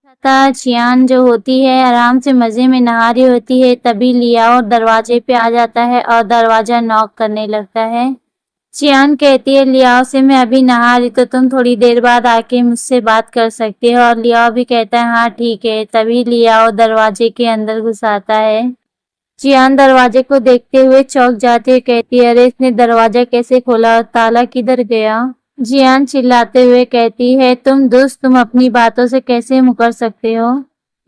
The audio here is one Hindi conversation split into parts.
था चियान जो होती है आराम से मजे में नहा रही होती है, तभी लियाओ दरवाजे पे आ जाता है और दरवाजा नॉक करने लगता है। चियान कहती है लियाओ से मैं अभी नहा रही तो तुम थोड़ी देर बाद आके मुझसे बात कर सकते हो, और लियाओ भी कहता है हाँ ठीक है। तभी लियाओ दरवाजे के अंदर घुस आता है। चियान दरवाजे को देखते हुए चौंक जाती है, कहती है अरे इसने दरवाजा कैसे खोला और ताला किधर गया। जियान चिल्लाते हुए कहती है तुम दुष्ट, तुम अपनी बातों से कैसे मुकर सकते हो।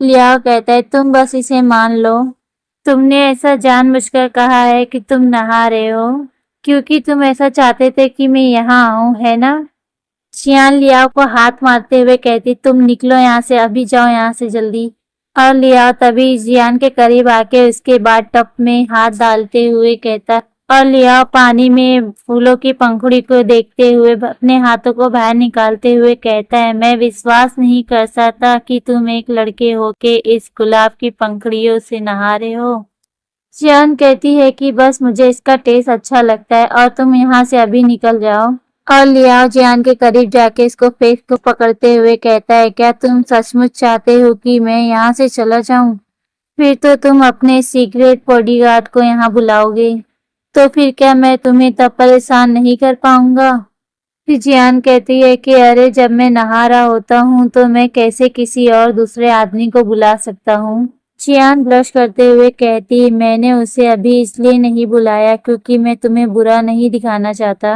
लियाओ कहता है तुम बस इसे मान लो, तुमने ऐसा जानबूझकर कहा है कि तुम नहा रहे हो क्योंकि तुम ऐसा चाहते थे कि मैं यहाँ आऊँ, है ना। चियान लियाओ को हाथ मारते हुए कहती तुम निकलो यहाँ से, अभी जाओ यहाँ से जल्दी। और लियाओ तभी जियान के करीब आके उसके बाद टब में हाथ डालते हुए कहता, और लियाओ पानी में फूलों की पंखुड़ी को देखते हुए अपने हाथों को बाहर निकालते हुए कहता है मैं विश्वास नहीं कर सकता कि तुम एक लड़के होके इस गुलाब की पंखुड़ियों से नहा रहे हो। जियान कहती है कि बस मुझे इसका टेस्ट अच्छा लगता है और तुम यहाँ से अभी निकल जाओ। और लियाओ जियान के करीब जाके इसको फेस को पकड़ते हुए कहता है क्या तुम सचमुच चाहते हो कि मैं यहाँ से चला जाऊं? फिर तो तुम अपने सीक्रेट बॉडीगार्ड को यहाँ बुलाओगे, तो फिर क्या मैं तुम्हें तब परेशान नहीं कर पाऊंगा। फिर जियान कहती है कि अरे जब मैं नहा रहा होता हूँ तो मैं कैसे किसी और दूसरे आदमी को बुला सकता हूँ। जियान ब्लश करते हुए कहती मैंने उसे अभी इसलिए नहीं बुलाया क्योंकि मैं तुम्हें बुरा नहीं दिखाना चाहता,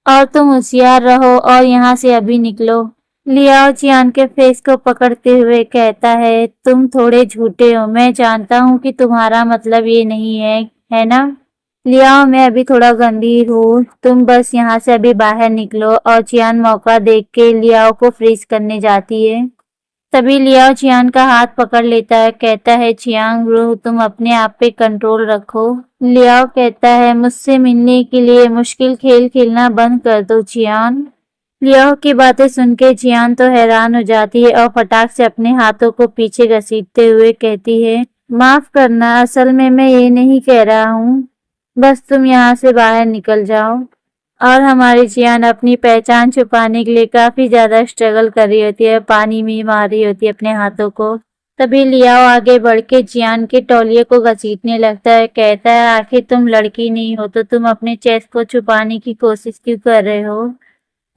और तुम होशियार रहो और यहाँ से अभी निकलो। लियाओ जियान के फेस को पकड़ते हुए कहता है तुम थोड़े झूठे हो, मैं जानता हूँ कि तुम्हारा मतलब ये नहीं है ना। लियाओ मैं अभी थोड़ा गंभीर हूँ, तुम बस यहाँ से अभी बाहर निकलो। और जियान मौका देख के लियाओ को फ्रीज करने जाती है। तभी लियाओ चियांग का हाथ पकड़ लेता है, कहता है चियांग ब्रो तुम अपने आप पे कंट्रोल रखो। लियाओ कहता है मुझसे मिलने के लिए मुश्किल खेल खेलना बंद कर दो चियांग। लियाओ की बातें सुन के चियांग तो हैरान हो जाती है और फटाक से अपने हाथों को पीछे घसीटते हुए कहती है माफ करना, असल में मैं ये नहीं कह रहा हूँ, बस तुम यहाँ से बाहर निकल जाओ। और हमारी जियान अपनी पहचान छुपाने के लिए काफी ज्यादा स्ट्रगल कर रही होती है, पानी में मार रही होती है अपने हाथों को। तभी लियाओ आगे बढ़ के जियान के तौलिए को घसीटने लगता है, कहता है आखिर तुम लड़की नहीं हो तो तुम अपने चेस्ट को छुपाने की कोशिश क्यों कर रहे हो।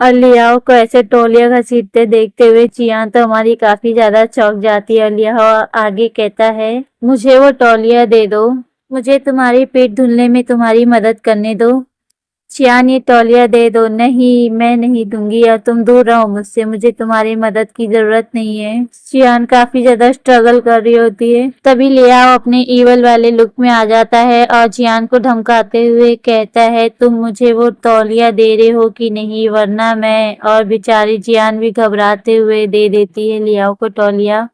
और लियाओ को ऐसे तौलिया घसीटते देखते हुए जियान तो हमारी काफी ज्यादा चौंक जाती है। लियाओ आगे कहता है मुझे वो तौलिया दे दो, मुझे तुम्हारी पेट धुलने में तुम्हारी मदद करने दो। चियान ये तौलिया दे दो। नहीं मैं नहीं दूंगी, और तुम दूर रहो मुझसे, मुझे तुम्हारी मदद की जरूरत नहीं है। चियान काफी ज्यादा स्ट्रगल कर रही होती है। तभी लियाओ अपने ईवल वाले लुक में आ जाता है और चियान को धमकाते हुए कहता है तुम मुझे वो तौलिया दे रहे हो कि नहीं, वरना मैं। और बेचारी चियान भी घबराते हुए दे देती है लियाओ को तौलिया।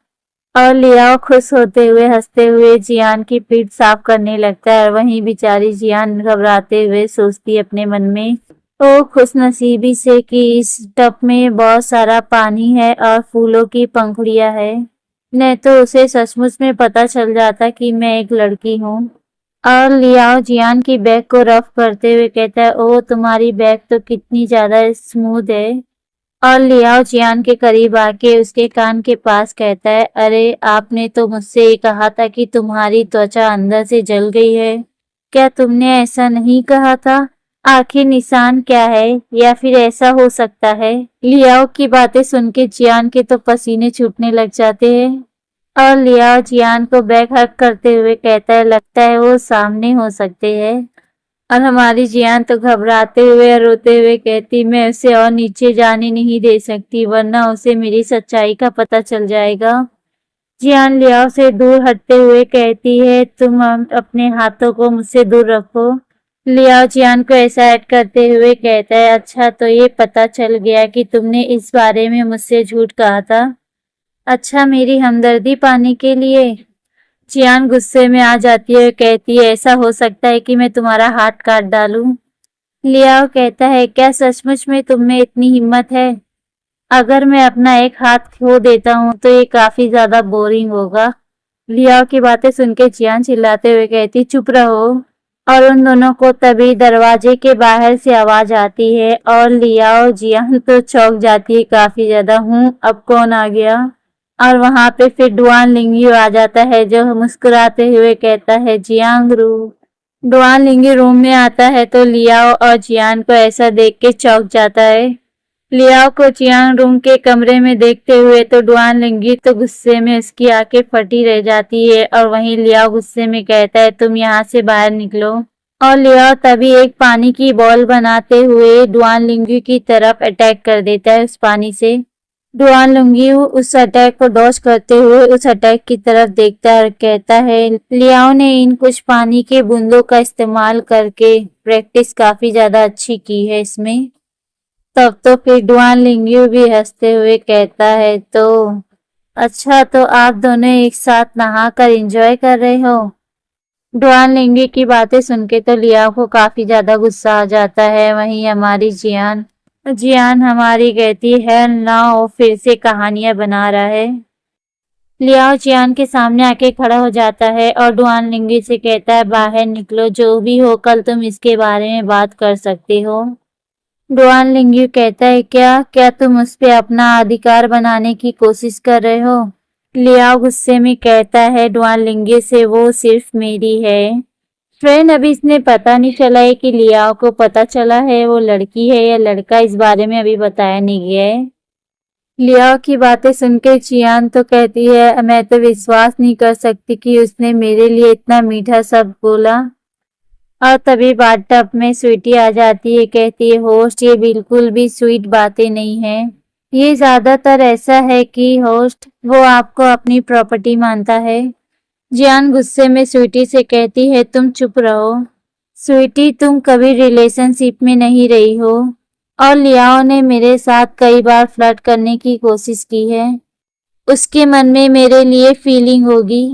और लियाओ खुश होते हुए हंसते हुए जियान की पीठ साफ करने लगता है। वहीं बेचारी जियान घबराते हुए सोचती है अपने मन में ओ खुशनसीबी से कि इस टब में बहुत सारा पानी है और फूलों की पंखुड़ियां है, नहीं तो उसे सचमुच में पता चल जाता कि मैं एक लड़की हूँ। और लियाओ जियान की बैग को रफ करते हुए कहता है ओ तुम्हारी बैग तो कितनी ज्यादा स्मूथ है। और लियाओ जियान के करीब आके उसके कान के पास कहता है अरे आपने तो मुझसे ये कहा था कि तुम्हारी त्वचा अंदर से जल गई है, क्या तुमने ऐसा नहीं कहा था? आखिर निशान क्या है, या फिर ऐसा हो सकता है। लियाओ की बातें सुन के जियान के तो पसीने छूटने लग जाते हैं। और लियाओ जियान को बैक हक करते हुए कहता है लगता है वो सामने हो सकते हैं। और हमारी जियान तो घबराते हुए और रोते हुए कहती मैं उसे और नीचे जाने नहीं दे सकती, वरना उसे मेरी सच्चाई का पता चल जाएगा। जियान लियाओ से दूर हटते हुए कहती है तुम अपने हाथों को मुझसे दूर रखो। लियाओ जियान को ऐसा ऐड करते हुए कहता है अच्छा तो ये पता चल गया कि तुमने इस बारे में मुझसे झूठ कहा था, अच्छा मेरी हमदर्दी पाने के लिए। जियान गुस्से में आ जाती है, कहती है ऐसा हो सकता है कि मैं तुम्हारा हाथ काट डालूं। लियाओ कहता है क्या सचमुच में तुम में इतनी हिम्मत है? अगर मैं अपना एक हाथ खो देता हूँ तो ये काफी ज्यादा बोरिंग होगा। लियाओ की बातें सुन के जियान चिल्लाते हुए कहती चुप रहो। और उन दोनों को तभी दरवाजे के बाहर से आवाज आती है और लियाओ जियान तो चौंक जाती है काफी ज्यादा, हूँ अब कौन आ गया। और वहां पे फिर डुआन लिंग्यू आ जाता है जो मुस्कुराते हुए कहता है जियांगरू। डुआन लिंग्यू रूम में आता है तो लियाओ और जियान को ऐसा देख के चौंक जाता है। लियाओ को जियांग रूम के कमरे में देखते हुए तो डुआन लिंग्यू तो गुस्से में उसकी आंखें फटी रह जाती है और वहीं लियाओ गुस्से में कहता है तुम यहाँ से बाहर निकलो। और लियाओ तभी एक पानी की बॉल बनाते हुए डुआन लिंग्यू की तरफ अटैक कर देता है उस पानी से। डुआन लिंग्यू उस अटैक को डॉज करते हुए उस अटैक की तरफ देखता है और कहता है लियाओ ने इन कुछ पानी के बूंदों का इस्तेमाल करके प्रैक्टिस काफी ज्यादा अच्छी की है इसमें। तब तो फिर डुआन लिंग्यू भी हंसते हुए कहता है तो अच्छा, तो आप दोनों एक साथ नहा कर एंजॉय कर रहे हो। डुआन लिंग्यू की बातें सुन के तो लियाओ को काफी ज्यादा गुस्सा आ जाता है। वहीं हमारी जियान जियान हमारी कहती है ना वो फिर से कहानियां बना रहा है। लियाओ जियान के सामने आके खड़ा हो जाता है और डुआन लिंग्यू से कहता है बाहर निकलो, जो भी हो कल तुम इसके बारे में बात कर सकते हो। डुआन लिंग्यू कहता है क्या क्या तुम उस पे अपना अधिकार बनाने की कोशिश कर रहे हो। लियाओ गुस्से में कहता है डुआन लिंग्यू से वो सिर्फ मेरी है फ्रेंड। अभी इसने पता नहीं चला है कि लियाओ को पता चला है वो लड़की है या लड़का, इस बारे में अभी बताया नहीं गया है। लियाओ की बातें सुनकर जियान तो कहती है मैं तो विश्वास नहीं कर सकती कि उसने मेरे लिए इतना मीठा सब बोला। और तभी बाथटब में स्वीटी आ जाती है, कहती है होस्ट ये बिल्कुल भी स्वीट बातें नहीं है, ये ज्यादातर ऐसा है कि होस्ट वो आपको अपनी प्रॉपर्टी मानता है। जियान गुस्से में स्वीटी से कहती है तुम चुप रहो स्वीटी, तुम कभी रिलेशनशिप में नहीं रही हो और लियाओ ने मेरे साथ कई बार फ्लर्ट करने की कोशिश की है, उसके मन में मेरे लिए फीलिंग होगी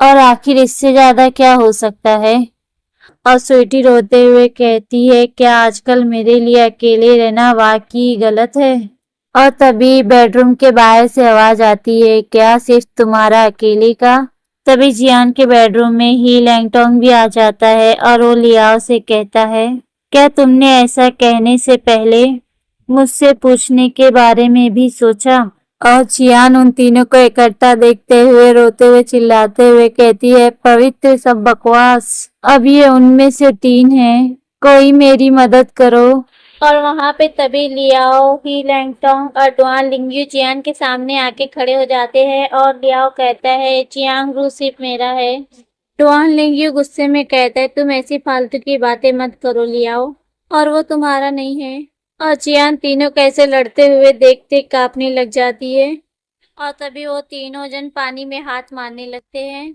और आखिर इससे ज्यादा क्या हो सकता है। और स्वीटी रोते हुए कहती है क्या आजकल मेरे लिए अकेले रहना वाकई गलत है। और तभी बेडरूम के बाहर से आवाज आती है क्या सिर्फ तुम्हारा अकेले का। तभी जियान के बेडरूम में ही लैंगटोंग भी आ जाता है और वो लियाओ से कहता है क्या तुमने ऐसा कहने से पहले मुझसे पूछने के बारे में भी सोचा। और जियान उन तीनों को इकट्ठा देखते हुए रोते हुए चिल्लाते हुए कहती है पवित्र सब बकवास, अब ये उनमें से 3 हैं, कोई मेरी मदद करो। और वहां पे तभी लियाओ ही लैंगटोंग और डुआन लिंग्यू जियान के सामने आके खड़े हो जाते हैं और लियाओ कहता है जियांगरू सिर्फ मेरा है। डुआन लिंग्यू गुस्से में कहता है तुम ऐसी फालतू की बातें मत करो लियाओ, और वो तुम्हारा नहीं है। और जियान तीनों कैसे लड़ते हुए देखते कांपने लग जाती है और तभी वो तीनों जन पानी में हाथ मारने लगते हैं।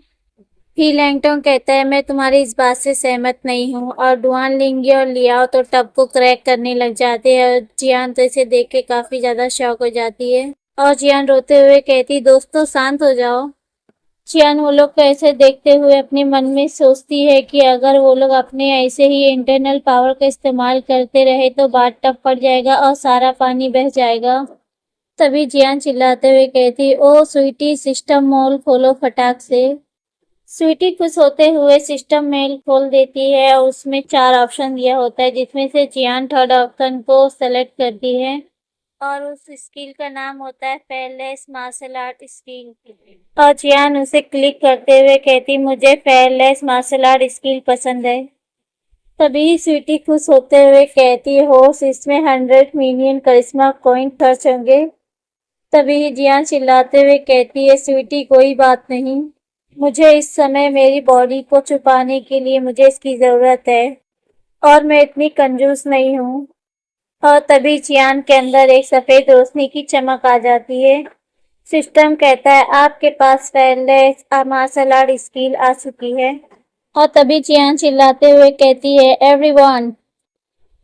ही लैंगटोंग कहता है मैं तुम्हारी इस बात से सहमत नहीं हूँ और डुआन लिंग्यू और लियाओ तो टब को क्रैक करने लग जाते हैं और जियान तो इसे देख के काफी ज्यादा शॉक हो जाती है और जियान रोते हुए कहती दोस्तों शांत हो जाओ। जियान वो लोग को ऐसे देखते हुए अपने मन में सोचती है कि अगर वो लोग अपने ऐसे ही इंटरनल पावर का इस्तेमाल करते रहे तो बाथटब फट जाएगा और सारा पानी बह जाएगा। तभी जियान चिल्लाते हुए कहती ओ स्वीटी सिस्टम मोल खोलो फटाक से। स्वीटी खुश होते हुए सिस्टम मेल खोल देती है और उसमें 4 ऑप्शन दिया होता है जिसमें से जियान थर्ड ऑप्शन को सेलेक्ट करती है और उस स्किल का नाम होता है फेयरलेस मार्शल आर्ट स्किल। और जियान उसे क्लिक करते हुए कहती मुझे फेयरलेस मार्शल आर्ट स्किल पसंद है। तभी स्वीटी खुश होते हुए कहती हो इसमें 100 मिलियन करिश्मा कॉइन खर्च होंगे। तभी जियान चिल्लाते हुए कहती है स्वीटी कोई बात नहीं, मुझे इस समय मेरी बॉडी को छुपाने के लिए मुझे इसकी जरूरत है और मैं इतनी कंजूस नहीं हूँ। और तभी जियान के अंदर एक सफेद रोशनी की चमक आ जाती है। सिस्टम कहता है आपके पास फेयरलेस मार्शल आर्ट स्किल आ चुकी है। और तभी जियान चिल्लाते हुए कहती है एवरीवन।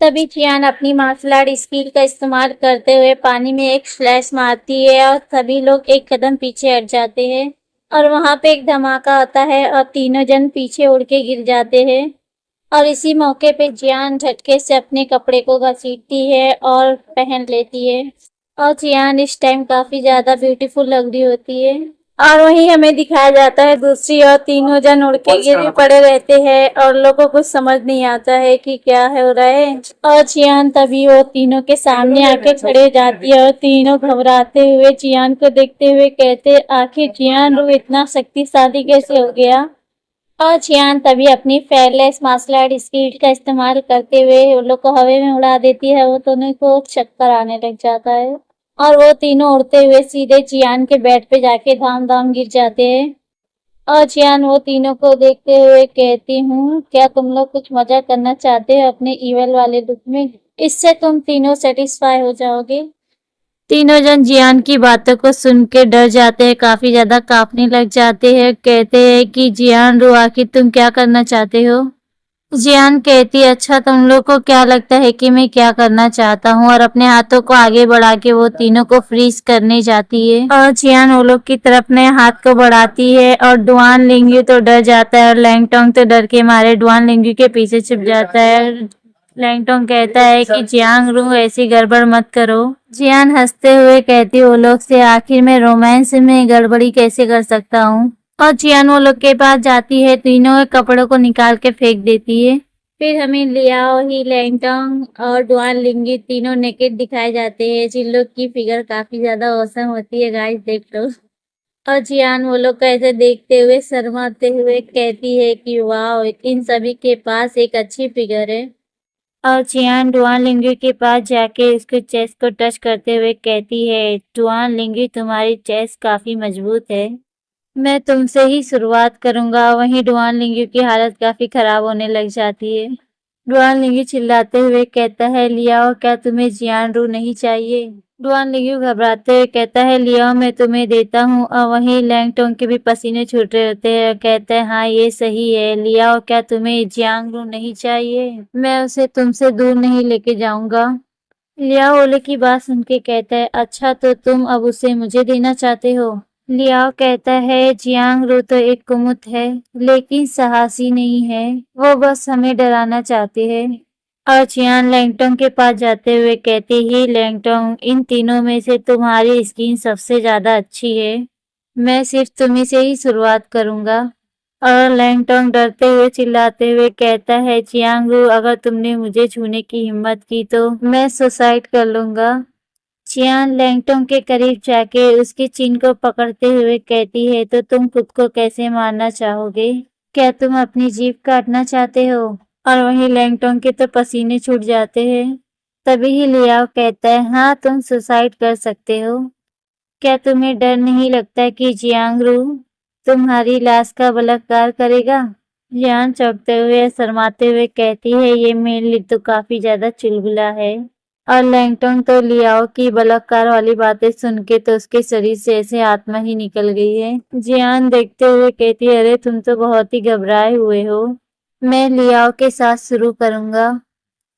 तभी जियान अपनी मार्शल आर्ट स्किल का इस्तेमाल करते हुए पानी में एक स्लैश मारती है और सभी लोग एक कदम पीछे हट जाते हैं और वहां पे एक धमाका आता है और तीनों जन पीछे उड़ के गिर जाते हैं। और इसी मौके पे जियान झटके से अपने कपड़े को घसीटती है और पहन लेती है और जियान इस टाइम काफी ज्यादा ब्यूटीफुल लग रही होती है। और वहीं हमें दिखाया जाता है दूसरी ओर तीनों जन उड़ के गिर भी पड़े रहते हैं और लोगों को कुछ समझ नहीं आता है कि क्या हो रहा है। और चियान तभी वो तीनों के सामने आके खड़े हो जाती है और तीनों घबराते हुए चियान को देखते हुए कहते, आखिर चियान रू इतना शक्तिशाली कैसे हो गया। और चियान तभी अपनी फेयरलेस मार्शल आर्ट स्किल का इस्तेमाल करते हुए उन लोग को हवा में उड़ा देती है। वो दोनों को चक्कर आने लग जाता है और वो तीनों उड़ते हुए सीधे चियान के बेड पे जाके धाम धाम गिर जाते हैं। और चियान वो तीनों को देखते हुए कहती हूँ, क्या तुम लोग कुछ मजा करना चाहते हो अपने इवल वाले लुक में? इससे तुम तीनों सेटिस्फाई हो जाओगे। तीनों जन जियान की बातों को सुन के डर जाते हैं, काफी ज्यादा कांपने लग जाते हैं। कहते हैं कि जियान रू आखिर तुम क्या करना चाहते हो? जियान कहती है, अच्छा तुम लोग को क्या लगता है कि मैं क्या करना चाहता हूँ? और अपने हाथों को आगे बढ़ा के वो तीनों को फ्रीज करने जाती है। और जियान वो लोग की तरफ अपने हाथ को बढ़ाती है और डुआन लिंग्यू तो डर जाता है और लैंगटोंग तो डर के मारे डुआन लिंग्यू के पीछे छिप जाता है। लैंगटोंग कहता है कि जियांग रू ऐसी गड़बड़ मत करो। जियान हंसते हुए कहती वो लोग से, आखिर मैं रोमांस में गड़बड़ी कैसे कर सकता हूँ? और जियान वो लोग के पास जाती है, तीनों के कपड़ों को निकाल के फेंक देती है। फिर हमें लियाओ ही, लैंगटोंग और डुआन लिंगी तीनों नेकेड दिखाए जाते हैं, जिन लोग की फिगर काफी ज्यादा औसम होती है, गाइस देख लो। और जियान वो लोग को ऐसे देखते हुए शर्माते हुए कहती है कि वाह, इन सभी के पास एक अच्छी फिगर है। और जियान डुआन लिंगी के पास जाके उसके चेस्ट को टच करते हुए कहती है, डुआन लिंगी तुम्हारी चेस्ट काफी मजबूत है, मैं तुमसे ही शुरुआत करूंगा। वहीं डुआन लिंगी की हालत काफी खराब होने लग जाती है। डुआन लिंगी चिल्लाते हुए कहता है, लियाओ क्या तुम्हें जियान रू नहीं चाहिए? डुआन लिंगी घबराते हुए कहता है, लियाओ मैं तुम्हें देता हूँ। और वहीं लैंगटोंग के भी पसीने छूट रहे होते हैं। कहता है, हाँ ये सही है, लियाओ क्या तुम्हें जियांग रू नहीं चाहिए? मैं उसे तुमसे दूर नहीं लेके जाऊंगा। लियाओ ओले की बात सुन के कहता है, अच्छा तो तुम अब उसे मुझे देना चाहते हो? लियाओ कहता है, जियांग रू तो एक कुमुत है, लेकिन साहसी नहीं है, वो बस हमें डराना चाहती है। और चियान लैंगटोंग के पास जाते हुए कहती ही, लैंगटोंग इन तीनों में से तुम्हारी स्किन सबसे ज्यादा अच्छी है, मैं सिर्फ तुम्ही से ही शुरुआत करूंगा। और लैंगटोंग डरते हुए चिल्लाते हुए कहता है, चियांग रू अगर तुमने मुझे छूने की हिम्मत की तो मैं सुसाइड कर लूंगा। चियान लैंगटोंग के करीब जाके उसकी चिन को पकड़ते हुए कहती है, तो तुम खुद को कैसे मारना चाहोगे? क्या तुम अपनी जीभ काटना चाहते हो? और वहीं लैंगटोंग के तो पसीने छूट जाते हैं। तभी ही लियाओ कहता है, हाँ तुम सुसाइड कर सकते हो। क्या तुम्हें डर नहीं लगता कि जियांग रू तुम्हारी लाश का बलात्कार करेगा? जियान चौंकते हुए शर्माते हुए कहती है, ये मेरे लिए तो काफी ज्यादा चुलबुला है। और लैंगटोंग तो लियाओ की बलात्कार वाली बातें सुन के तो उसके शरीर से ऐसे आत्मा ही निकल गई है। जियान देखते हुए कहती है, अरे तुम तो बहुत ही घबराए हुए हो, मैं लियाओ के साथ शुरू करूंगा।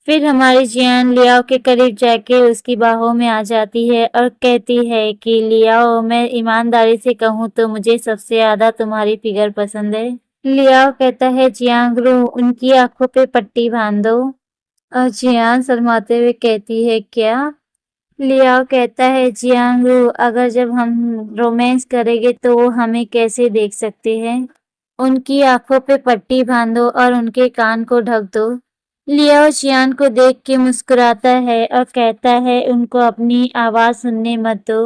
फिर हमारी जियान लियाओ के करीब जाके उसकी बाहों में आ जाती है और कहती है कि लियाओ मैं ईमानदारी से कहूँ तो मुझे सबसे ज्यादा तुम्हारी फिगर पसंद है। लियाओ कहता है, जियांग रू उनकी आंखों पे पट्टी बांध दो। और जियान शर्माते हुए कहती है, क्या? लियाओ कहता है, जियांग रू अगर जब हम रोमांस करेंगे तो वो हमें कैसे देख सकते हैं? उनकी आंखों पे पट्टी बांधो और उनके कान को ढक दो। लियाओ जियान को देख के मुस्कुराता है और कहता है, उनको अपनी आवाज सुनने मत दो।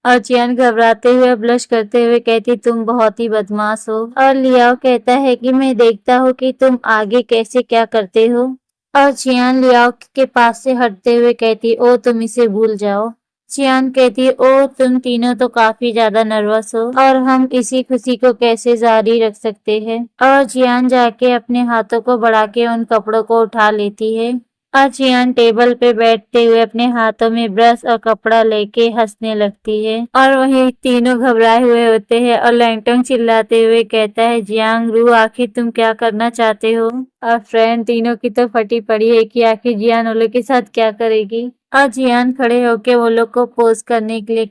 और जियान घबराते हुए ब्लश करते हुए कहती, तुम बहुत ही बदमाश हो। और लियाओ कहता है कि मैं देखता हूँ कि तुम आगे कैसे क्या करते हो। और जियान लियाओ के पास से हटते हुए कहती, ओ तुम इसे भूल जाओ। जियान कहती, ओ तुम तीनों तो काफी ज्यादा नर्वस हो और हम इसी खुशी को कैसे जारी रख सकते हैं। और जियान जाके अपने हाथों को बढ़ा के उन कपड़ों को उठा लेती है। और जियान टेबल पे बैठते हुए अपने हाथों में ब्रश और कपड़ा लेके हंसने लगती है। और वही तीनों घबराए हुए होते हैं और लैंगटोंग चिल्लाते हुए कहता है, जियांग रू आखिर तुम क्या करना चाहते हो? और फ्रेंड तीनों की तो फटी पड़ी है कि आखिर जियान वो लोग के साथ क्या करेगी। और जियान खड़े होके वो लोग को पोज करने के लिए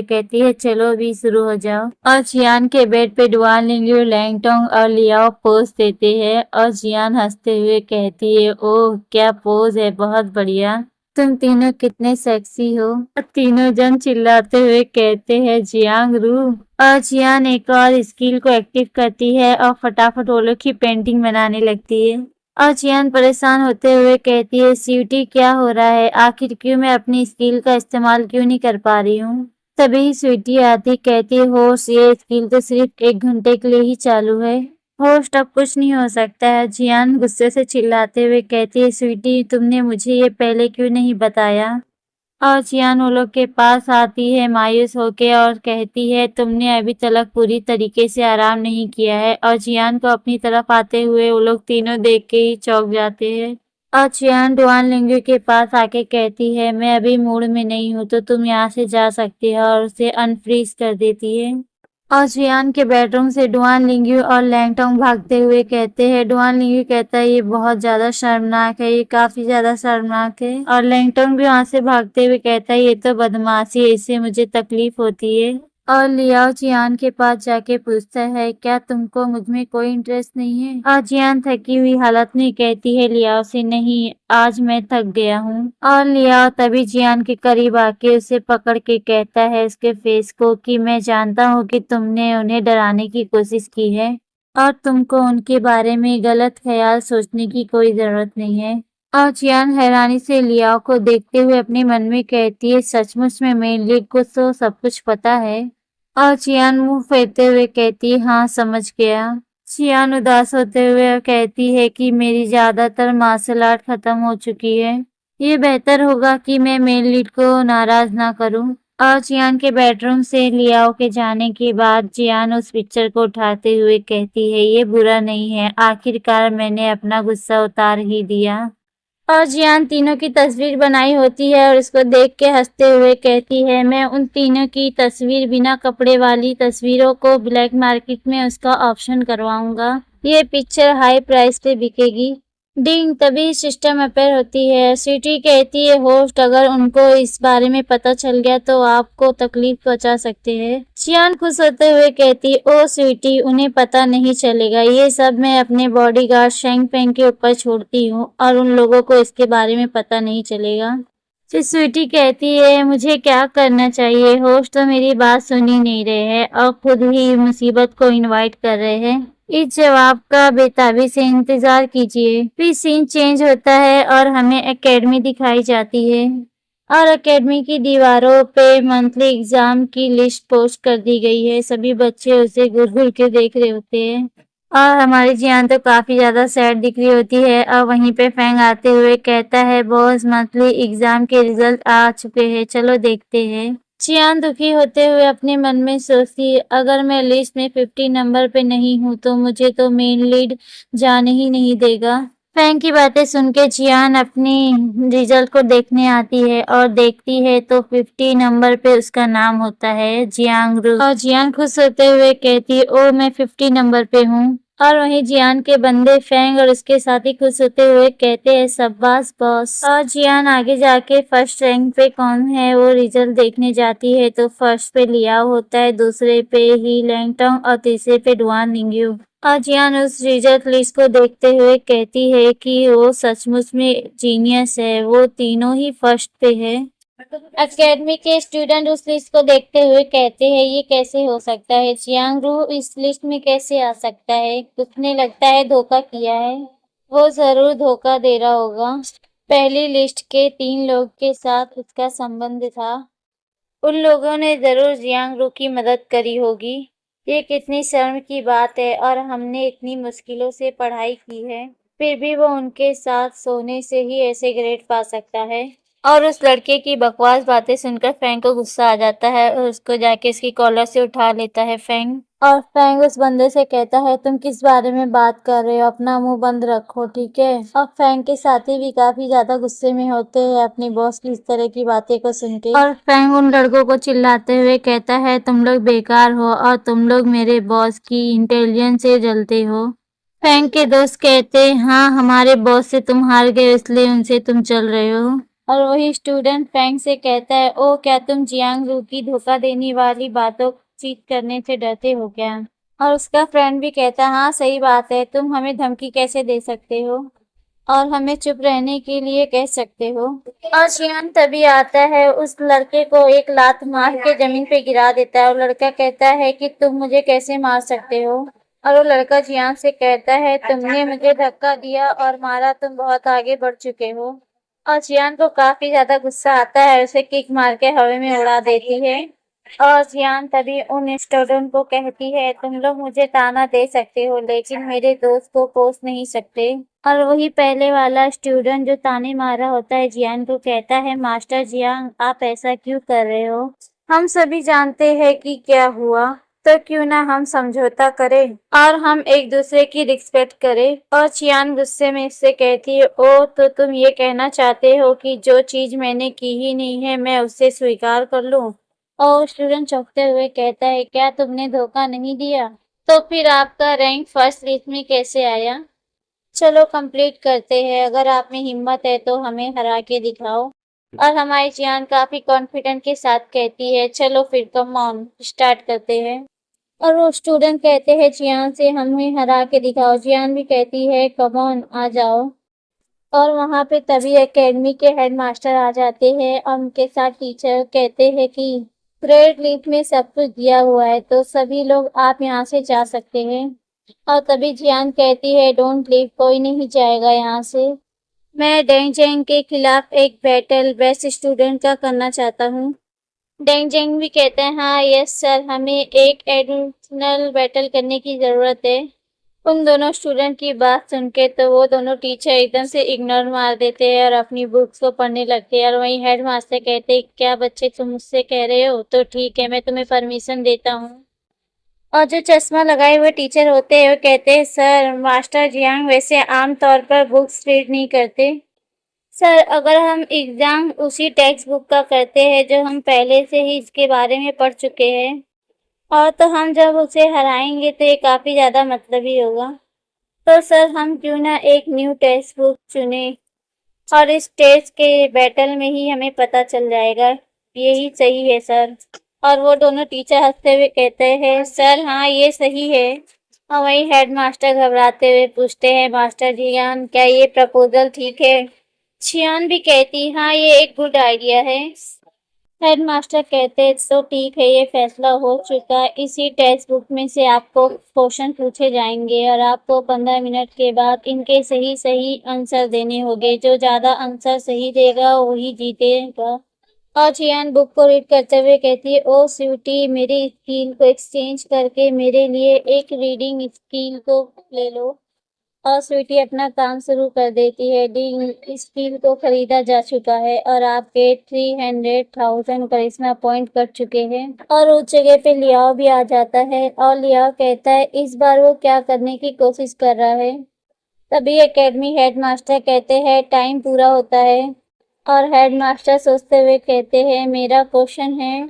कहती है चलो अभी शुरू हो जाओ। और जियान के बेड पे डुआन लिंग्यू, लैंगटोंग और लियाओ पोज देते हैं और जियान हंसते हुए कहती है, ओह क्या पोज है, बहुत बढ़िया। तुम तीनों कितने सेक्सी हो। और तीनों जन चिल्लाते हुए कहते हैं जियांग रू। और जियान एक और स्किल को एक्टिव करती है और फटाफट ओलो की पेंटिंग बनाने लगती है। और जियान परेशान होते हुए कहती है स्वीटी क्या हो रहा है, आखिर क्यों मैं अपनी स्किल का इस्तेमाल क्यों नहीं कर पा रही हूँ। तभी स्वीटी आती कहती होश ये स्किल तो सिर्फ 1 घंटे के लिए ही चालू है। होस्ट अब कुछ नहीं हो सकता है। जियान गुस्से से चिल्लाते हुए कहती है स्वीटी तुमने मुझे ये पहले क्यों नहीं बताया। और जियान वो लोग के पास आती है मायूस होके और कहती है तुमने अभी तक पूरी तरीके से आराम नहीं किया है। और जियान को अपनी तरफ आते हुए वो लोग तीनों देख के ही चौंक जाते हैं। और जियान डुआन लिंगू के पास आके कहती है मैं अभी मूड में नहीं हूँ तो तुम यहाँ से जा सकती हो और उसे अनफ्रीज कर देती है। और जियान के बेडरूम से डुआन लिंगू और लैंगटोंग भागते हुए कहते हैं। डुआन लिंगू कहता है ये बहुत ज्यादा शर्मनाक है, ये काफी ज्यादा शर्मनाक है। और लैंगटोंग भी वहां से भागते हुए कहता है ये तो बदमाशी है, इससे मुझे तकलीफ होती है। और लियाओ जियान के पास जाके पूछता है क्या तुमको मुझमें कोई इंटरेस्ट नहीं है। और जियान थकी हुई हालत में कहती है लियाओ से नहीं, आज मैं थक गया हूँ। और लियाओ तभी जियान के करीब आके उसे पकड़ के कहता है उसके फेस को कि मैं जानता हूँ कि तुमने उन्हें डराने की कोशिश की है और तुमको उनके बारे में गलत ख्याल सोचने की कोई जरूरत नहीं है। और जियान हैरानी से लियाओ को देखते हुए अपने मन में कहती है सचमुच में मेन लीड को तो सब कुछ पता है। और जियान मुंह फेरते हुए कहती है हाँ समझ गया। जियान उदास होते हुए कहती है कि मेरी ज्यादातर मार्शल आर्ट खत्म हो चुकी है, ये बेहतर होगा कि मैं मेन लीड को नाराज ना करूं। और जियान के बेडरूम से लियाओ के जाने के बाद जियान उस पिक्चर को उठाते हुए कहती है ये बुरा नहीं है, आखिरकार मैंने अपना गुस्सा उतार ही दिया। और जियान तीनों की तस्वीर बनाई होती है और इसको देख के हंसते हुए कहती है मैं उन तीनों की तस्वीर बिना कपड़े वाली तस्वीरों को ब्लैक मार्केट में उसका ऑप्शन करवाऊंगा, ये पिक्चर हाई प्राइस पे बिकेगी। डिंग तभी सिस्टम अपेयर होती है। स्वीटी कहती है होस्ट अगर उनको इस बारे में पता चल गया तो आपको तकलीफ पहुंचा सकते हैं। जियान खुश होते हुए कहती ओ स्वीटी उन्हें पता नहीं चलेगा, ये सब मैं अपने बॉडीगार्ड शेंग फेंग के ऊपर छोड़ती हूँ और उन लोगों को इसके बारे में पता नहीं चलेगा। फिर स्वीटी कहती है मुझे क्या करना चाहिए, होस्ट तो मेरी बात सुन ही नहीं रहे हैं और खुद ही मुसीबत को इनवाइट कर रहे हैं। इस जवाब का बेताबी से इंतजार कीजिए। फिर सीन चेंज होता है और हमें एकेडमी दिखाई जाती है और एकेडमी की दीवारों पे मंथली एग्जाम की लिस्ट पोस्ट कर दी गई है। सभी बच्चे उसे घूर घूर के देख रहे होते हैं और हमारी जियान तो काफी ज्यादा सैड दिख रही होती है। और वहीं पे फैंग आते हुए कहता है बॉस मंथली एग्जाम के रिजल्ट आ चुके हैं, चलो देखते हैं। जियान दुखी होते हुए अपने मन में सोचती है अगर मैं लिस्ट में 50 नंबर पे नहीं हूँ तो मुझे तो मेन लीड जाने ही नहीं देगा। फैंग की बातें सुन के जियान अपनी रिजल्ट को देखने आती है और देखती है तो 50 नंबर पे उसका नाम होता है जियांग रू। और जियान खुश होते हुए कहती है ओ मैं 50 नंबर पे हूँ। और वहीं जियान के बंदे फैंग और उसके साथी खुश होते हुए कहते हैं शाबाश बॉस। और जियान आगे जाके फर्स्ट रैंक पे कौन है वो रिजल्ट देखने जाती है तो फर्स्ट पे लियाओ होता है, दूसरे पे ही लैंगटोंग और तीसरे पे डुआन लिंगू। और जियान उस रिजल्ट लिस्ट को देखते हुए कहती है कि वो सचमुच में जीनियस है, वो तीनों ही फर्स्ट पे है। एकेडमी के स्टूडेंट उस लिस्ट को देखते हुए कहते हैं ये कैसे हो सकता है, जियांग रू इस लिस्ट में कैसे आ सकता है, उसने लगता है धोखा किया है, वो जरूर धोखा दे रहा होगा। पहली लिस्ट के 3 लोग के साथ उसका संबंध था, उन लोगों ने जरूर जियांग रू की मदद करी होगी। ये कितनी शर्म की बात है और हमने इतनी मुश्किलों से पढ़ाई की है फिर भी वो उनके साथ सोने से ही ऐसे ग्रेड पा सकता है। और उस लड़के की बकवास बातें सुनकर फैंग को गुस्सा आ जाता है और उसको जाके उसकी कॉलर से उठा लेता है फैंग। और फैंग उस बंदे से कहता है तुम किस बारे में बात कर रहे हो, अपना मुंह बंद रखो ठीक है। और फैंग के साथी भी काफी ज्यादा गुस्से में होते हैं अपनी बॉस की इस तरह की बातें को सुन के। और फैंग उन लड़कों को चिल्लाते हुए कहता है तुम लोग बेकार हो और तुम लोग मेरे बॉस की इंटेलिजेंस से जलते हो। फैंग के दोस्त कहते हाँ हमारे बॉस से तुम हार गए इसलिए उनसे तुम चल रहे हो। और वही स्टूडेंट फैंग से कहता है ओ क्या तुम जियांग रू की धोखा देने वाली बातों चीट करने से डरते हो क्या। और उसका फ्रेंड भी कहता है हाँ सही बात है, तुम हमें धमकी कैसे दे सकते हो। और हमें चुप रहने के लिए कह सकते हो। और जियान तभी आता है, उस लड़के को एक लात मार के जमीन पे गिरा देता है और लड़का कहता है कि तुम मुझे कैसे मार सकते हो। और वो लड़का जियान से कहता है तुमने मुझे धक्का दिया और मारा, तुम बहुत आगे बढ़ चुके हो। और जियान को काफी ज्यादा गुस्सा आता है, उसे किक मार के हवा में उड़ा देती है। और जियान तभी उन स्टूडेंट को कहती है तुम लोग मुझे ताना दे सकते हो लेकिन मेरे दोस्त को कोस नहीं सकते। और वही पहले वाला स्टूडेंट जो ताने मार रहा होता है जियान को कहता है मास्टर जियान आप ऐसा क्यों कर रहे हो, हम सभी जानते हैं कि क्या हुआ, तो क्यों ना हम समझौता करें और हम एक दूसरे की रिस्पेक्ट करें। और चियान गुस्से में इससे कहती है ओ तो तुम ये कहना चाहते हो कि जो चीज मैंने की ही नहीं है मैं उसे स्वीकार कर लूं। और स्टूडेंट चौंकते हुए कहता है क्या तुमने धोखा नहीं दिया, तो फिर आपका रैंक फर्स्ट लिस्ट में कैसे आया। चलो कंप्लीट करते हैं, अगर आप में हिम्मत है तो हमें हरा के दिखाओ। और हमारी जियान काफी कॉन्फिडेंट के साथ कहती है चलो फिर कम ऑन स्टार्ट करते हैं। और वो स्टूडेंट कहते हैं जियान से हमें हरा के दिखाओ, जियान भी कहती है कम ऑन आ जाओ। और वहां पे तभी एकेडमी के हेडमास्टर आ जाते हैं और उनके साथ टीचर कहते हैं कि ग्रेड लीव में सब कुछ दिया हुआ है तो सभी लोग आप यहाँ से जा सकते हैं। और तभी जियान कहती है डोंट लीव, कोई नहीं जाएगा यहाँ से। मैं डेंग जेंग के खिलाफ एक बैटल बेस्ट स्टूडेंट का करना चाहता हूँ। डेंग जेंग भी कहते हैं हाँ यस सर, हमें एक एडिशनल बैटल करने की जरूरत है। उन दोनों स्टूडेंट की बात सुन के तो वो दोनों टीचर एकदम से इग्नोर मार देते हैं और अपनी बुक्स को पढ़ने लगते हैं। और वहीं हेड मास्टर कहते हैं क्या बच्चे तुम मुझसे कह रहे हो, तो ठीक है मैं तुम्हें परमिशन देता हूँ। और जो चश्मा लगाए हुए टीचर होते हैं वो कहते हैं सर मास्टर जियांग वैसे आमतौर पर बुक्स रीड नहीं करते। सर अगर हम एग्जाम उसी टेक्स्ट बुक का करते हैं जो हम पहले से ही इसके बारे में पढ़ चुके हैं, और तो हम जब उसे हराएंगे तो ये काफी ज्यादा मतलबी होगा। तो सर हम क्यों ना एक न्यू टेक्स्ट बुक चुने और इस टेस्ट के बैटल में ही हमें पता चल जाएगा, यही सही है सर। और वो दोनों टीचर हंसते हुए कहते हैं सर हाँ ये सही है। और वही हेडमास्टर घबराते हुए पूछते हैं मास्टर जियान क्या ये प्रपोजल ठीक है। छियान भी कहती हाँ ये एक गुड आइडिया है। हेडमास्टर कहते तो ठीक है ये फैसला हो चुका है, इसी टेक्स्ट बुक में से आपको क्वेश्चन पूछे जाएंगे और आपको 15 मिनट के बाद इनके सही सही आंसर देने होंगे, जो ज्यादा आंसर सही देगा वही जीतेगा। और जियान बुक को रीड करते हुए कहती है ओ स्वीटी मेरी स्किल को एक्सचेंज करके मेरे लिए एक रीडिंग स्किल को ले लो। और स्वीटी अपना काम शुरू कर देती है। इस फील्ड को खरीदा जा चुका है और आपके 300,000 करिश्मा पॉइंट कट चुके हैं। और उस जगह पे लियाओ भी आ जाता है और लियाओ कहता है इस बार वो क्या करने की कोशिश कर रहा है। तभी एकेडमी हेडमास्टर कहते हैं टाइम पूरा होता है। और हेडमास्टर सोचते हुए कहते हैं मेरा क्वेश्चन है।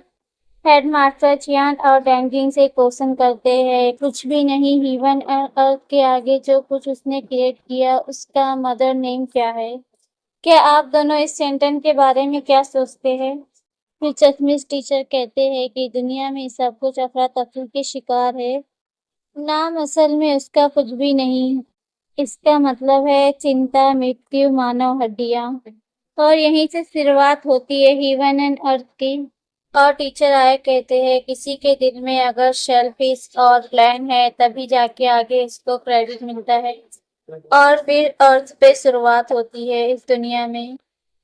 हेडमास्टर चियान और डैंगिंग से क्वेश्चन करते हैं कुछ भी नहीं, हीवन और अर्थ के आगे जो कुछ उसने क्रिएट किया उसका मदर नेम क्या है। क्या आप दोनों इस सेंटेंस के बारे में क्या सोचते हैं। फिर चश्मिश टीचर कहते हैं कि दुनिया में सब कुछ अफरा तफरी के शिकार है, नाम असल में उसका कुछ भी नहीं, इसका मतलब है चिंता मृत्यु मानव हड्डियां। और यहीं से शुरुआत होती है हीवन एंड अर्थ की। और टीचर आए कहते हैं किसी के दिल में अगर शेलफिश और प्लान है तभी जाके आगे इसको क्रेडिट मिलता है। और फिर अर्थ पे शुरुआत होती है इस दुनिया में,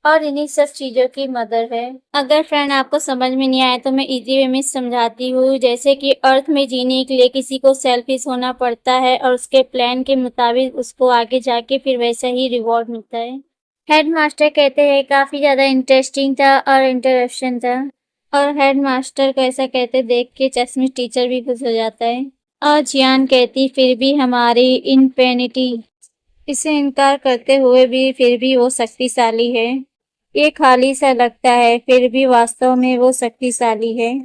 और इन्हीं सब चीजों की मदर है। अगर फ्रेंड आपको समझ में नहीं आया तो मैं इजी वे में समझाती हूँ। जैसे कि अर्थ में जीने के लिए किसी को सेल्फिश होना पड़ता है और उसके प्लान के मुताबिक उसको आगे जाके फिर वैसा ही रिवॉर्ड मिलता है। हेडमास्टर कहते हैं काफी ज्यादा इंटरेस्टिंग था और इंटरप्शन था। और हेडमास्टर को ऐसा कहते देख के चश्मिश टीचर भी खुश हो जाता है। और जियान कहती फिर भी हमारी इनफिनिटी, इसे इनकार करते हुए भी फिर भी वो शक्तिशाली है। ये खाली सा लगता है फिर भी वास्तव में वो शक्तिशाली है।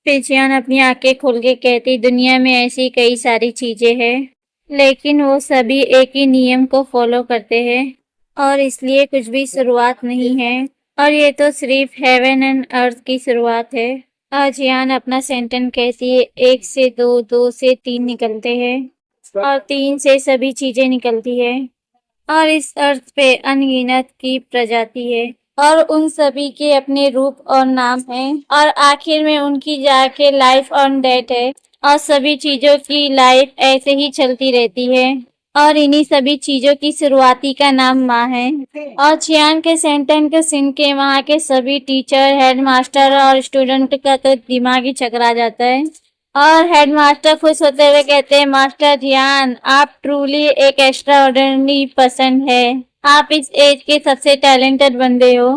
फिर जियान अपनी आंखें खोल के कहती दुनिया में ऐसी कई सारी चीजें हैं लेकिन वो सभी एक ही नियम को फॉलो करते हैं और इसलिए कुछ भी शुरुआत नहीं है, और ये तो सिर्फ हेवन एंड अर्थ की शुरुआत है। और जियान अपना सेंटेंस कहती है 1 से 2, 2 से 3 निकलते हैं और 3 से सभी चीजें निकलती है। और इस अर्थ पे अनगिनत की प्रजाति है और उन सभी के अपने रूप और नाम हैं और आखिर में उनकी जाके लाइफ ऑन डेथ है और सभी चीजों की लाइफ ऐसे ही चलती रहती है और इन्हीं सभी चीजों की शुरुआती का नाम माँ है। और चियान के सेंटेंस को सुन के वहाँ के सभी टीचर, हेडमास्टर और स्टूडेंट का तो दिमाग ही चकरा जाता है और हेडमास्टर खुश होते हुए कहते हैं, मास्टर जियान, आप ट्रूली एक एक्स्ट्रा ऑर्डिनरी पर्सन है। आप इस एज के सबसे टैलेंटेड बंदे हो।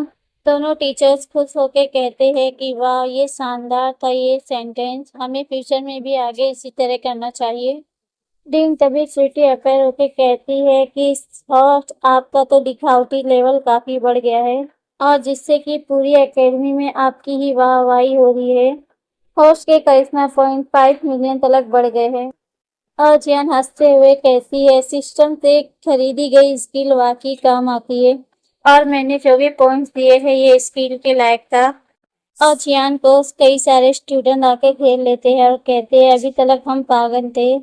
दोनों टीचर्स खुश होके कहते हैं कि वाह, ये शानदार था ये सेंटेंस, हमें फ्यूचर में भी आगे इसी तरह करना चाहिए। डीन तभी स्वीटी अपेयर होके कहती है कि सर, आपका तो दिखावटी लेवल काफी बढ़ गया है और जिससे कि पूरी एकेडमी में आपकी ही वाहवाही हो रही है। होस्ट के करिश्मा पॉइंट 5 मिलियन तक बढ़ गए हैं। और जियान हंसते हुए कहती है, सिस्टम से खरीदी गई स्किल वाकई काम आती है और मैंने जो भी पॉइंट्स दिए हैं ये स्किल के लायक था। और जियान को कई सारे स्टूडेंट आके घेर लेते हैं और कहते हैं, अभी तक हम पागल थे।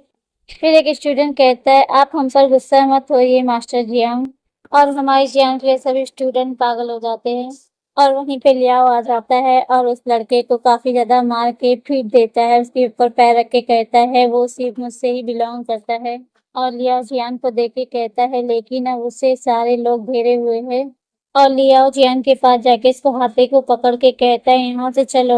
फिर एक स्टूडेंट कहता है, आप हम पर गुस्सा मत होइए मास्टर जियान। और हमारे जियान के लिए सभी स्टूडेंट पागल हो जाते हैं और वहीं पे लियाओ आ जाता है और उस लड़के को काफी ज्यादा मार के पीट देता है। उसके ऊपर पैर रख के कहता है, वो सिर्फ मुझसे ही बिलोंग करता है। और लियाओ जियान को देख के कहता है, लेकिन अब उसे सारे लोग घेरे हुए हैं। और लियाओ जियान के पास जाके इसको हाथे को पकड़ के कहता है, यहाँ से चलो।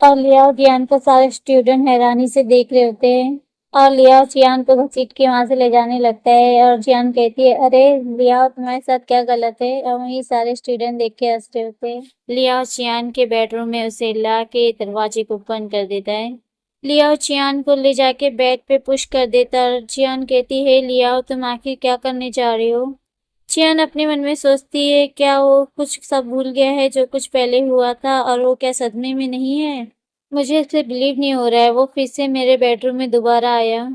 और लियाओ जियान को सारे स्टूडेंट हैरानी से देख रहे होते हैं और लियाओ जियान को घसीट के वहां से ले जाने लगता है। और जियान कहती है, अरे लियाओ, तुम्हारे साथ क्या गलत है? और वही सारे स्टूडेंट देख के हंस रहे होते हैं। लियाओ जियान के बेडरूम में उसे ला के दरवाजे को बंद कर देता है। लियाओ जियान को ले जाके बेड पे पुश कर देता है। जियान कहती है, लियाओ, तुम आखिर क्या करने जा रहे हो? जियान अपने मन में सोचती है, क्या वो कुछ सब भूल गया है जो कुछ पहले हुआ था और वो क्या सदमे में नहीं है? मुझे इसे बिलीव नहीं हो रहा है, वो फिर से मेरे बेडरूम में दोबारा आया।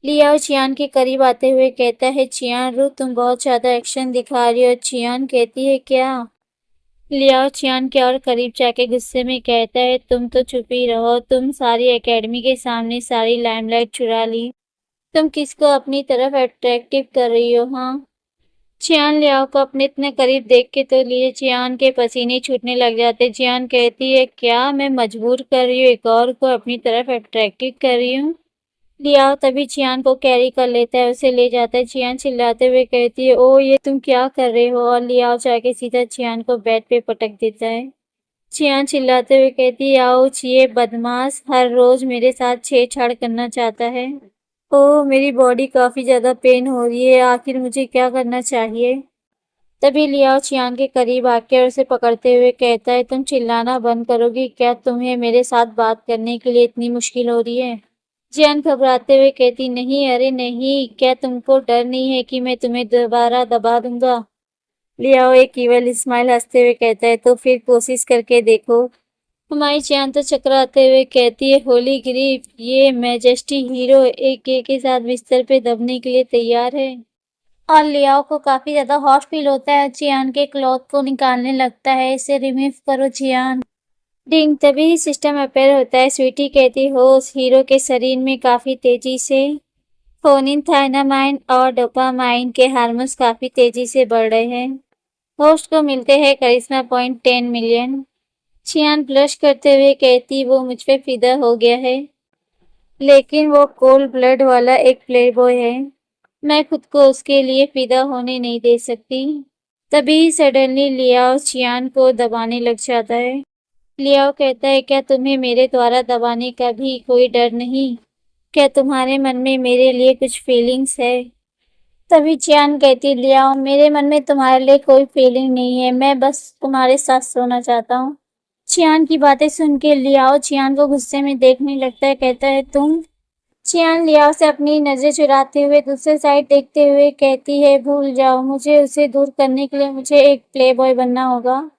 लियाओ चियान के करीब आते हुए कहता है, चियान रू, तुम बहुत ज्यादा एक्शन दिखा रही हो। चियान कहती है, क्या? लियाओ चियान के और करीब जाके गुस्से में कहता है, तुम तो चुप ही रहो, तुम सारी एकेडमी के सामने सारी लाइमलाइट चुरा ली। तुम किसको अपनी तरफ अट्रैक्टिव कर रही हो? हाँ। चियान लियाओ को अपने इतने करीब देख के तो लिए चियान के पसीने छूटने लग जाते। चियान कहती है, क्या मैं मजबूर कर रही हूँ एक और को अपनी तरफ अट्रैक्टिव कर रही हूँ? लियाओ तभी चियान को कैरी कर लेता है, उसे ले जाता है। चियान चिल्लाते हुए कहती है, ओ ये तुम क्या कर रहे हो? और लियाओ जाके सीधा चियान को बेड पे पटक देता है। चियान चिल्लाते हुए कहती है, आउच, ये बदमाश हर रोज मेरे साथ छेड़छाड़ करना चाहता है। ओह, मेरी बॉडी काफी ज्यादा पेन हो रही है, आखिर मुझे क्या करना चाहिए? तभी लियाओ चियान के करीब आके और उसे पकड़ते हुए कहता है, तुम चिल्लाना बंद करोगी क्या? तुम्हें मेरे साथ बात करने के लिए इतनी मुश्किल हो रही है? चियान घबराते हुए कहती, नहीं, अरे नहीं, क्या तुमको डर नहीं है कि मैं तुम्हें दोबारा दबा दूंगा? लियाओ एक ईवल स्माइल हंसते हुए कहता है, तो फिर कोशिश करके देखो। हमारी चियान तो चकराते हुए कहती है, होली ग्रीफ, ये मैजेस्टी हीरो एक के साथ बिस्तर पे दबने के लिए तैयार है। और लियाओ को काफी ज्यादा हॉट फील होता है। चियान के क्लॉथ को निकालने लगता है, इसे रिमूव करो चियान। डिंग तभी सिस्टम अपेयर होता है। स्वीटी कहती, हो उस हीरो के शरीर में काफी तेजी से फोनिन, थायनामाइन और डोपामाइन के हार्मोन्स काफी तेजी से बढ़ रहे हैं। होस्ट को मिलते हैं करिश्मा पॉइंट 10 मिलियन। चियान ब्लश करते हुए कहती, वो मुझ पे फिदा हो गया है, लेकिन वो कोल्ड ब्लड वाला एक प्लेबॉय है, मैं खुद को उसके लिए फिदा होने नहीं दे सकती। तभी सडनली लियाओ चियान को दबाने लग जाता है। लियाओ कहता है, क्या तुम्हें मेरे द्वारा दबाने का भी कोई डर नहीं? क्या तुम्हारे मन में मेरे लिए कुछ फीलिंग्स है? तभी चियान कहती, लियाओ, मेरे मन में तुम्हारे लिए कोई फीलिंग नहीं है, मैं बस तुम्हारे साथ सोना चाहता हूँ। चियान की बातें सुन के लियाओ चियान को गुस्से में देखने लगता है, कहता है, तुम? चियान लियाओ से अपनी नजर चुराते हुए दूसरे साइड देखते हुए कहती है, भूल जाओ, मुझे उसे दूर करने के लिए मुझे एक प्लेबॉय बनना होगा।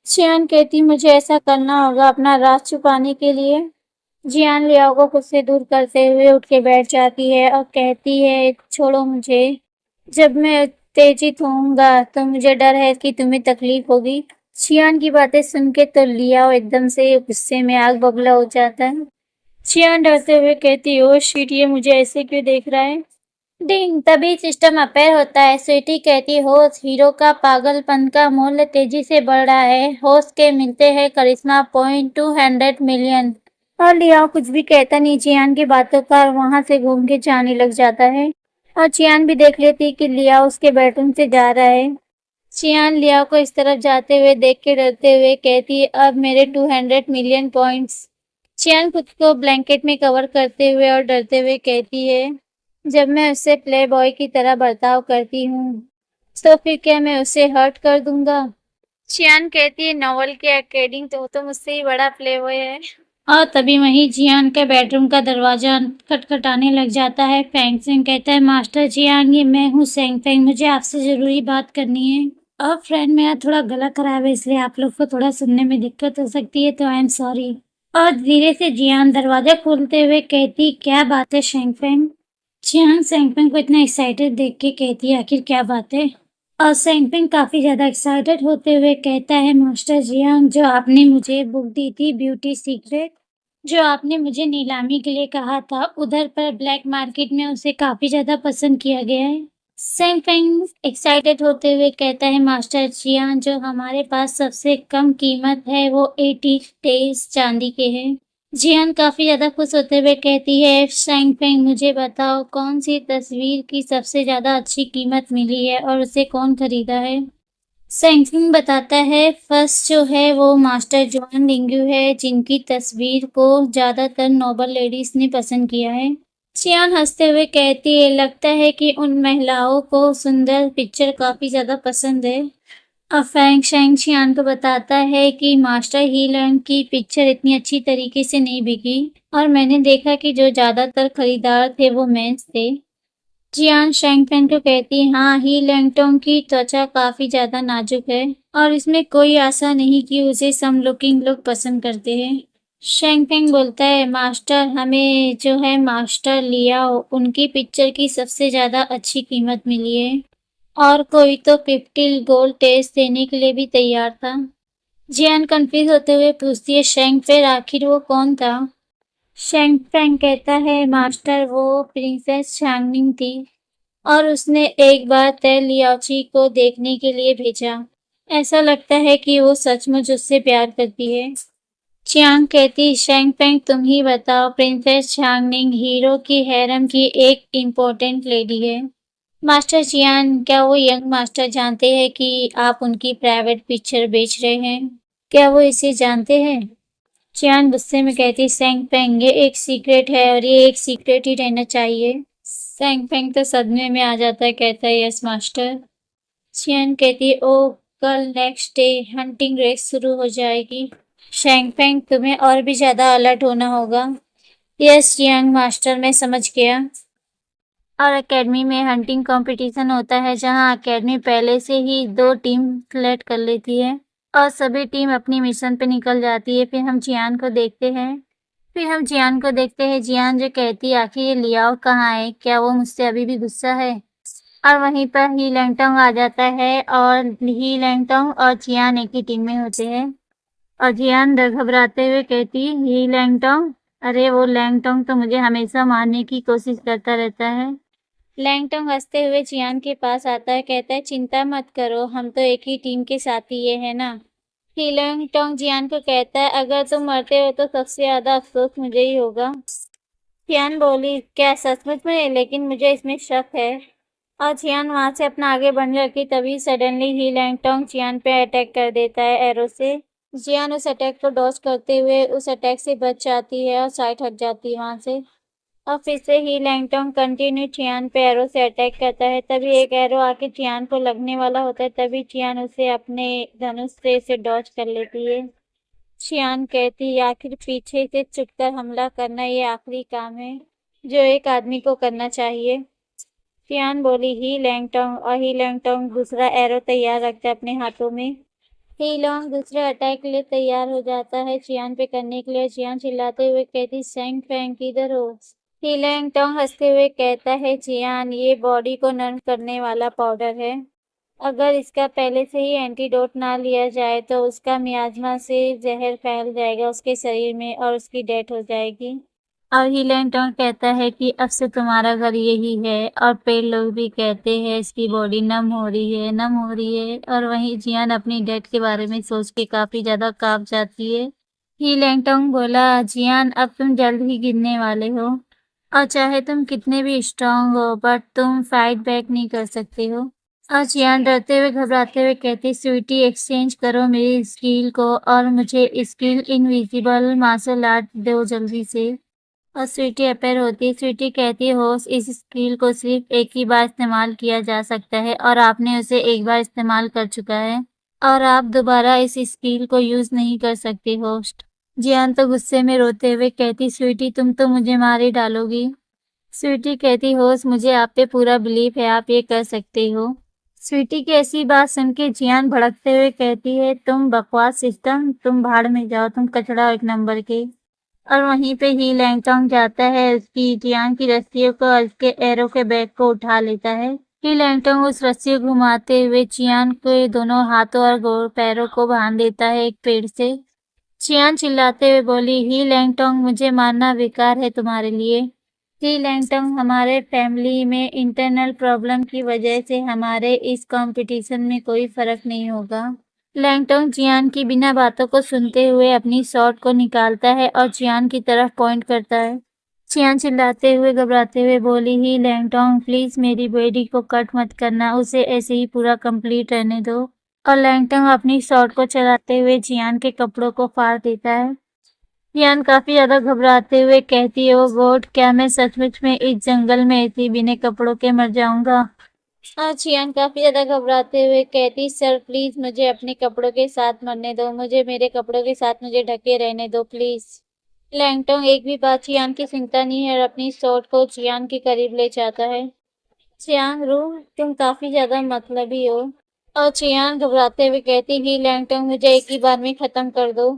चियान कहती, मुझे ऐसा करना होगा अपना राज छुपाने के लिए। जियान लियाओ को खुद से दूर करते हुए उठ के बैठ जाती है और कहती है, छोड़ो मुझे, जब मैं उत्तेजित होऊंगा तो मुझे डर है कि तुम्हें तकलीफ होगी। चियान की बातें सुन के तो लियाओ एकदम से गुस्से में आग बबूला हो जाता है। चियान डरते हुए कहती, ओ शिट, ये मुझे ऐसे क्यों देख रहा है? डिंग, तभी सिस्टम अपेयर होता है। स्वीटी कहती, होश, हीरो का पागलपन का मूल्य तेजी से बढ़ रहा है। होश के मिलते हैं करिश्मा पॉइंट 200 मिलियन। और लियाओ कुछ भी कहता नहीं चियान की बातों का और वहां से घूम के जाने लग जाता है। और चियान भी देख लेती कि लियाओ उसके बेडरूम से जा रहा है। चियान लियाओ को इस तरफ जाते हुए देख के डरते हुए कहती, अब मेरे 200 मिलियन पॉइंट्स। चियान खुद को ब्लैंकेट में कवर करते हुए और डरते हुए कहती है, जब मैं उससे प्ले बॉय की तरह बर्ताव करती हूँ तो फिर क्या मैं उसे हर्ट कर दूंगा? चियान कहती है, नॉवल के अकॉर्डिंग तो मुझसे ही बड़ा प्ले बॉय है। और तभी वहीं जियान के बेडरूम का दरवाजा खटखटाने लग जाता है। फेंग सेंग कहता है, मास्टर जियान, ये मैं हूँ सेंग फेंग, मुझे आपसे जरूरी बात करनी है। और फ्रेंड मेरा थोड़ा गला खराब है, इसलिए आप लोग को थोड़ा सुनने में दिक्कत हो सकती है, तो आई एम सॉरी। और धीरे से जियान दरवाजा खोलते हुए कहती, क्या बात है शेंग फेंग? जियान सेंगपिंग को इतना एक्साइटेड देख के कहती है, आखिर क्या बात है? और सेंगपिंग काफी ज्यादा एक्साइटेड होते हुए कहता है, मास्टर जियांग, जो आपने मुझे बुक दी थी ब्यूटी सीक्रेट, जो आपने मुझे नीलामी के लिए कहा था, उधर पर ब्लैक मार्केट में उसे काफी ज्यादा पसंद किया गया है। सेंगपिंग एक्साइटेड होते हुए कहता है, मास्टर जियांग, जो हमारे पास सबसे कम कीमत है वो 80 डेज चांदी के हैं। जियान काफी ज्यादा खुश होते हुए कहती है, शेंगफेंग, मुझे बताओ कौन सी तस्वीर की सबसे ज्यादा अच्छी कीमत मिली है और उसे कौन खरीदा है? शेंगफेंग बताता है, फर्स्ट जो है वो मास्टर जुआन लिंगू है, जिनकी तस्वीर को ज्यादातर नोबल लेडीज ने पसंद किया है। चियान हंसते हुए कहती है, लगता है कि उन महिलाओं को सुंदर पिक्चर काफी ज्यादा पसंद है। अब फैंग शेंग चियान को बताता है कि मास्टर ही लैंग की पिक्चर इतनी अच्छी तरीके से नहीं बिकी और मैंने देखा कि जो ज्यादातर खरीदार थे वो मेंस थे। चियान शेंगफेन को कहती, हाँ, ही लैंगटोंग की त्वचा काफी ज्यादा नाजुक है और इसमें कोई आशा नहीं कि उसे सम लुकिंग लोग पसंद करते हैं। शेंगफेंग बोलता है, मास्टर, हमें जो है मास्टर लियाओ, उनकी पिक्चर की सबसे ज्यादा अच्छी कीमत मिली है और कोई तो 50 गोल्ड टेस्ट देने के लिए भी तैयार था। जियान कंफ्यूज होते हुए पूछती है, शेंग, फिर आखिर वो कौन था? शेंग फेंग कहता है, मास्टर, वो प्रिंसेस चांगनिंग थी और उसने एक बार तय लियाओची को देखने के लिए भेजा। ऐसा लगता है कि वो सचमुच उससे प्यार करती है। चियांग कहती, शेंग फेंग, तुम ही बताओ, प्रिंसेस चांगनिंग हीरो की हैरम की एक इम्पोर्टेंट लेडी है। मास्टर चियान, क्या वो यंग मास्टर जानते हैं कि आप उनकी प्राइवेट पिक्चर बेच रहे हैं? क्या वो इसे जानते हैं? चियान गुस्से में कहती, सेंग फेंग, ये एक सीक्रेट है और ये एक सीक्रेट ही रहना चाहिए। सेंग फेंग तो सदमे में आ जाता है, कहता है, यस मास्टर। चियान कहती, ओ, कल नेक्स्ट डे हंटिंग रेस शुरू हो जाएगी। शेंग फेंग, तुम्हें और भी ज्यादा अलर्ट होना होगा। यस यंग मास्टर, मैं समझ गया। और एकेडमी में हंटिंग कंपटीशन होता है, जहां एकेडमी पहले से ही 2 टीम सेलेक्ट कर लेती है और सभी टीम अपनी मिशन पे निकल जाती है। फिर हम जियान को देखते हैं जियान जो कहती है, आखिर ये लियाओ कहाँ है? क्या वो मुझसे अभी भी गुस्सा है? और वहीं पर ही लैंगटोंग आ जाता है और ही लैंगटोंग और जियान एक ही टीम में होते हैं। और जियान डर घबराते हुए कहती, ही लैंगटोंग, अरे वो लैंगटोंग तो मुझे हमेशा मारने की कोशिश करता रहता है। लैंगटोंग हंसते हुए जियान के पास आता है, कहता है, चिंता मत करो, हम तो एक ही टीम के साथी है ना? ही लैंगटोंग जियान को कहता है, अगर तुम मरते हो तो सबसे ज्यादा अफसोस मुझे ही होगा। जियान बोली, क्या सचमुच में? लेकिन मुझे इसमें शक है। और जियान वहां से अपना आगे बढ़ने लगी, तभी सडनली ही लैंगटोंग जियान पे अटैक कर देता है एरो से। जियान उस अटैक को डॉज करते हुए उस अटैक से बच जाती है और साइड हट जाती है वहां से। और फिर से ही लैंगटोंग कंटिन्यू चियान पे एरो से अटैक करता है। तभी एक एरो आके चियान को लगने वाला होता है, तभी चियान उसे अपने धनुष से इसे डॉज कर लेती है। चियान कहती है, आखिर पीछे से छुपकर हमला करना ये आखिरी काम है जो एक आदमी को करना चाहिए। चियान बोली, ही लैंगटोंग, और ही लैंगटोंग दूसरा एरो तैयार रखता है अपने हाथों में। ही लॉन्ग दूसरे अटैक के लिए तैयार हो जाता है चियान पे करने के लिए। चियान चिल्लाते हुए कहती, सेंग फेंग, किधर हो? ही लैंगटोंग हंसते हुए कहता है, चियान, ये बॉडी को नर्म करने वाला पाउडर है। अगर इसका पहले से ही एंटीडोट ना लिया जाए तो उसका मियाज्मा से जहर फैल जाएगा उसके शरीर में और उसकी डेथ हो जाएगी। और ही लैंगटोन कहता है कि अब से तुम्हारा घर यही है। और पेड़ लोग भी कहते हैं इसकी बॉडी नम हो रही है, नम हो रही है। और वहीं जियान अपनी डेथ के बारे में सोच के काफी ज्यादा कांप जाती है। ही लैंगटोन बोला, जियान अब तुम जल्द ही गिरने वाले हो और चाहे तुम कितने भी स्ट्रांग हो बट तुम फाइट बैक नहीं कर सकते हो। और जियान डरते हुए घबराते हुए कहती, स्वीटी एक्सचेंज करो मेरी स्किल को और मुझे स्किल इनविजिबल मार्शल आर्ट दो जल्दी से। और स्वीटी अपेयर होती है। स्वीटी कहती है, होस्ट इस स्किल को सिर्फ एक ही बार इस्तेमाल किया जा सकता है और आपने उसे एक बार इस्तेमाल कर चुका है और आप दोबारा इस स्किल को यूज नहीं कर सकते होस्ट। जियान तो गुस्से में रोते हुए कहती, स्वीटी तुम तो मुझे मार ही डालोगी। स्वीटी कहती, होस्ट मुझे आप पे पूरा बिलीव है, आप ये कर सकते हो। स्वीटी की ऐसी बात सुन के जियान भड़कते हुए कहती है, तुम बकवास सिस्टम, तुम भाड़ में जाओ, तुम कचड़ा एक नंबर के। और वहीं पे ही लैंगटोन जाता है, उसकी जियान की रस्सियों को और उसके एरो के बैग को उठा लेता है। ही लैंगटोन उस रस्सी को घुमाते हुए जियान के दोनों हाथों और पैरों को बांध देता है एक पेड़ से। जियान चिल्लाते हुए बोली, ही लैंगटोन मुझे मारना बेकार है तुम्हारे लिए। ही लैंगटोन हमारे फैमिली में इंटरनल प्रॉब्लम की वजह से हमारे इस कंपटीशन में कोई फर्क नहीं होगा। लैंगटोन जियान की बिना बातों को सुनते हुए अपनी शॉट को निकालता है और जियान की तरफ पॉइंट करता है। जियान चिल्लाते हुए घबराते हुए बोली, ही लैंगटोन प्लीज मेरी बॉडी को कट मत करना, उसे ऐसे ही पूरा कंप्लीट रहने दो। और लैंगटोन अपनी शॉट को चलाते हुए जियान के कपड़ों को फाड़ देता है। जियान काफी ज्यादा घबराते हुए कहती है, ओ गॉड, क्या मैं सचमुच में इस जंगल में ऐसे बिना कपड़ों के मर जाऊंगा। और जियान काफी ज्यादा घबराते हुए कहती, सर प्लीज मुझे अपने कपड़ों के साथ मरने दो, मुझे मेरे कपड़ों के साथ मुझे ढके रहने दो प्लीज। लैंगटोन एक भी बात जियान की सुनता नहीं है और अपनी शॉट को जियान के करीब ले जाता है। जियान रू, तुम काफी ज्यादा मतलबी हो। और जियान घबराते हुए कहती, ही लैंगटोन मुझे एक ही बार में खत्म कर दो।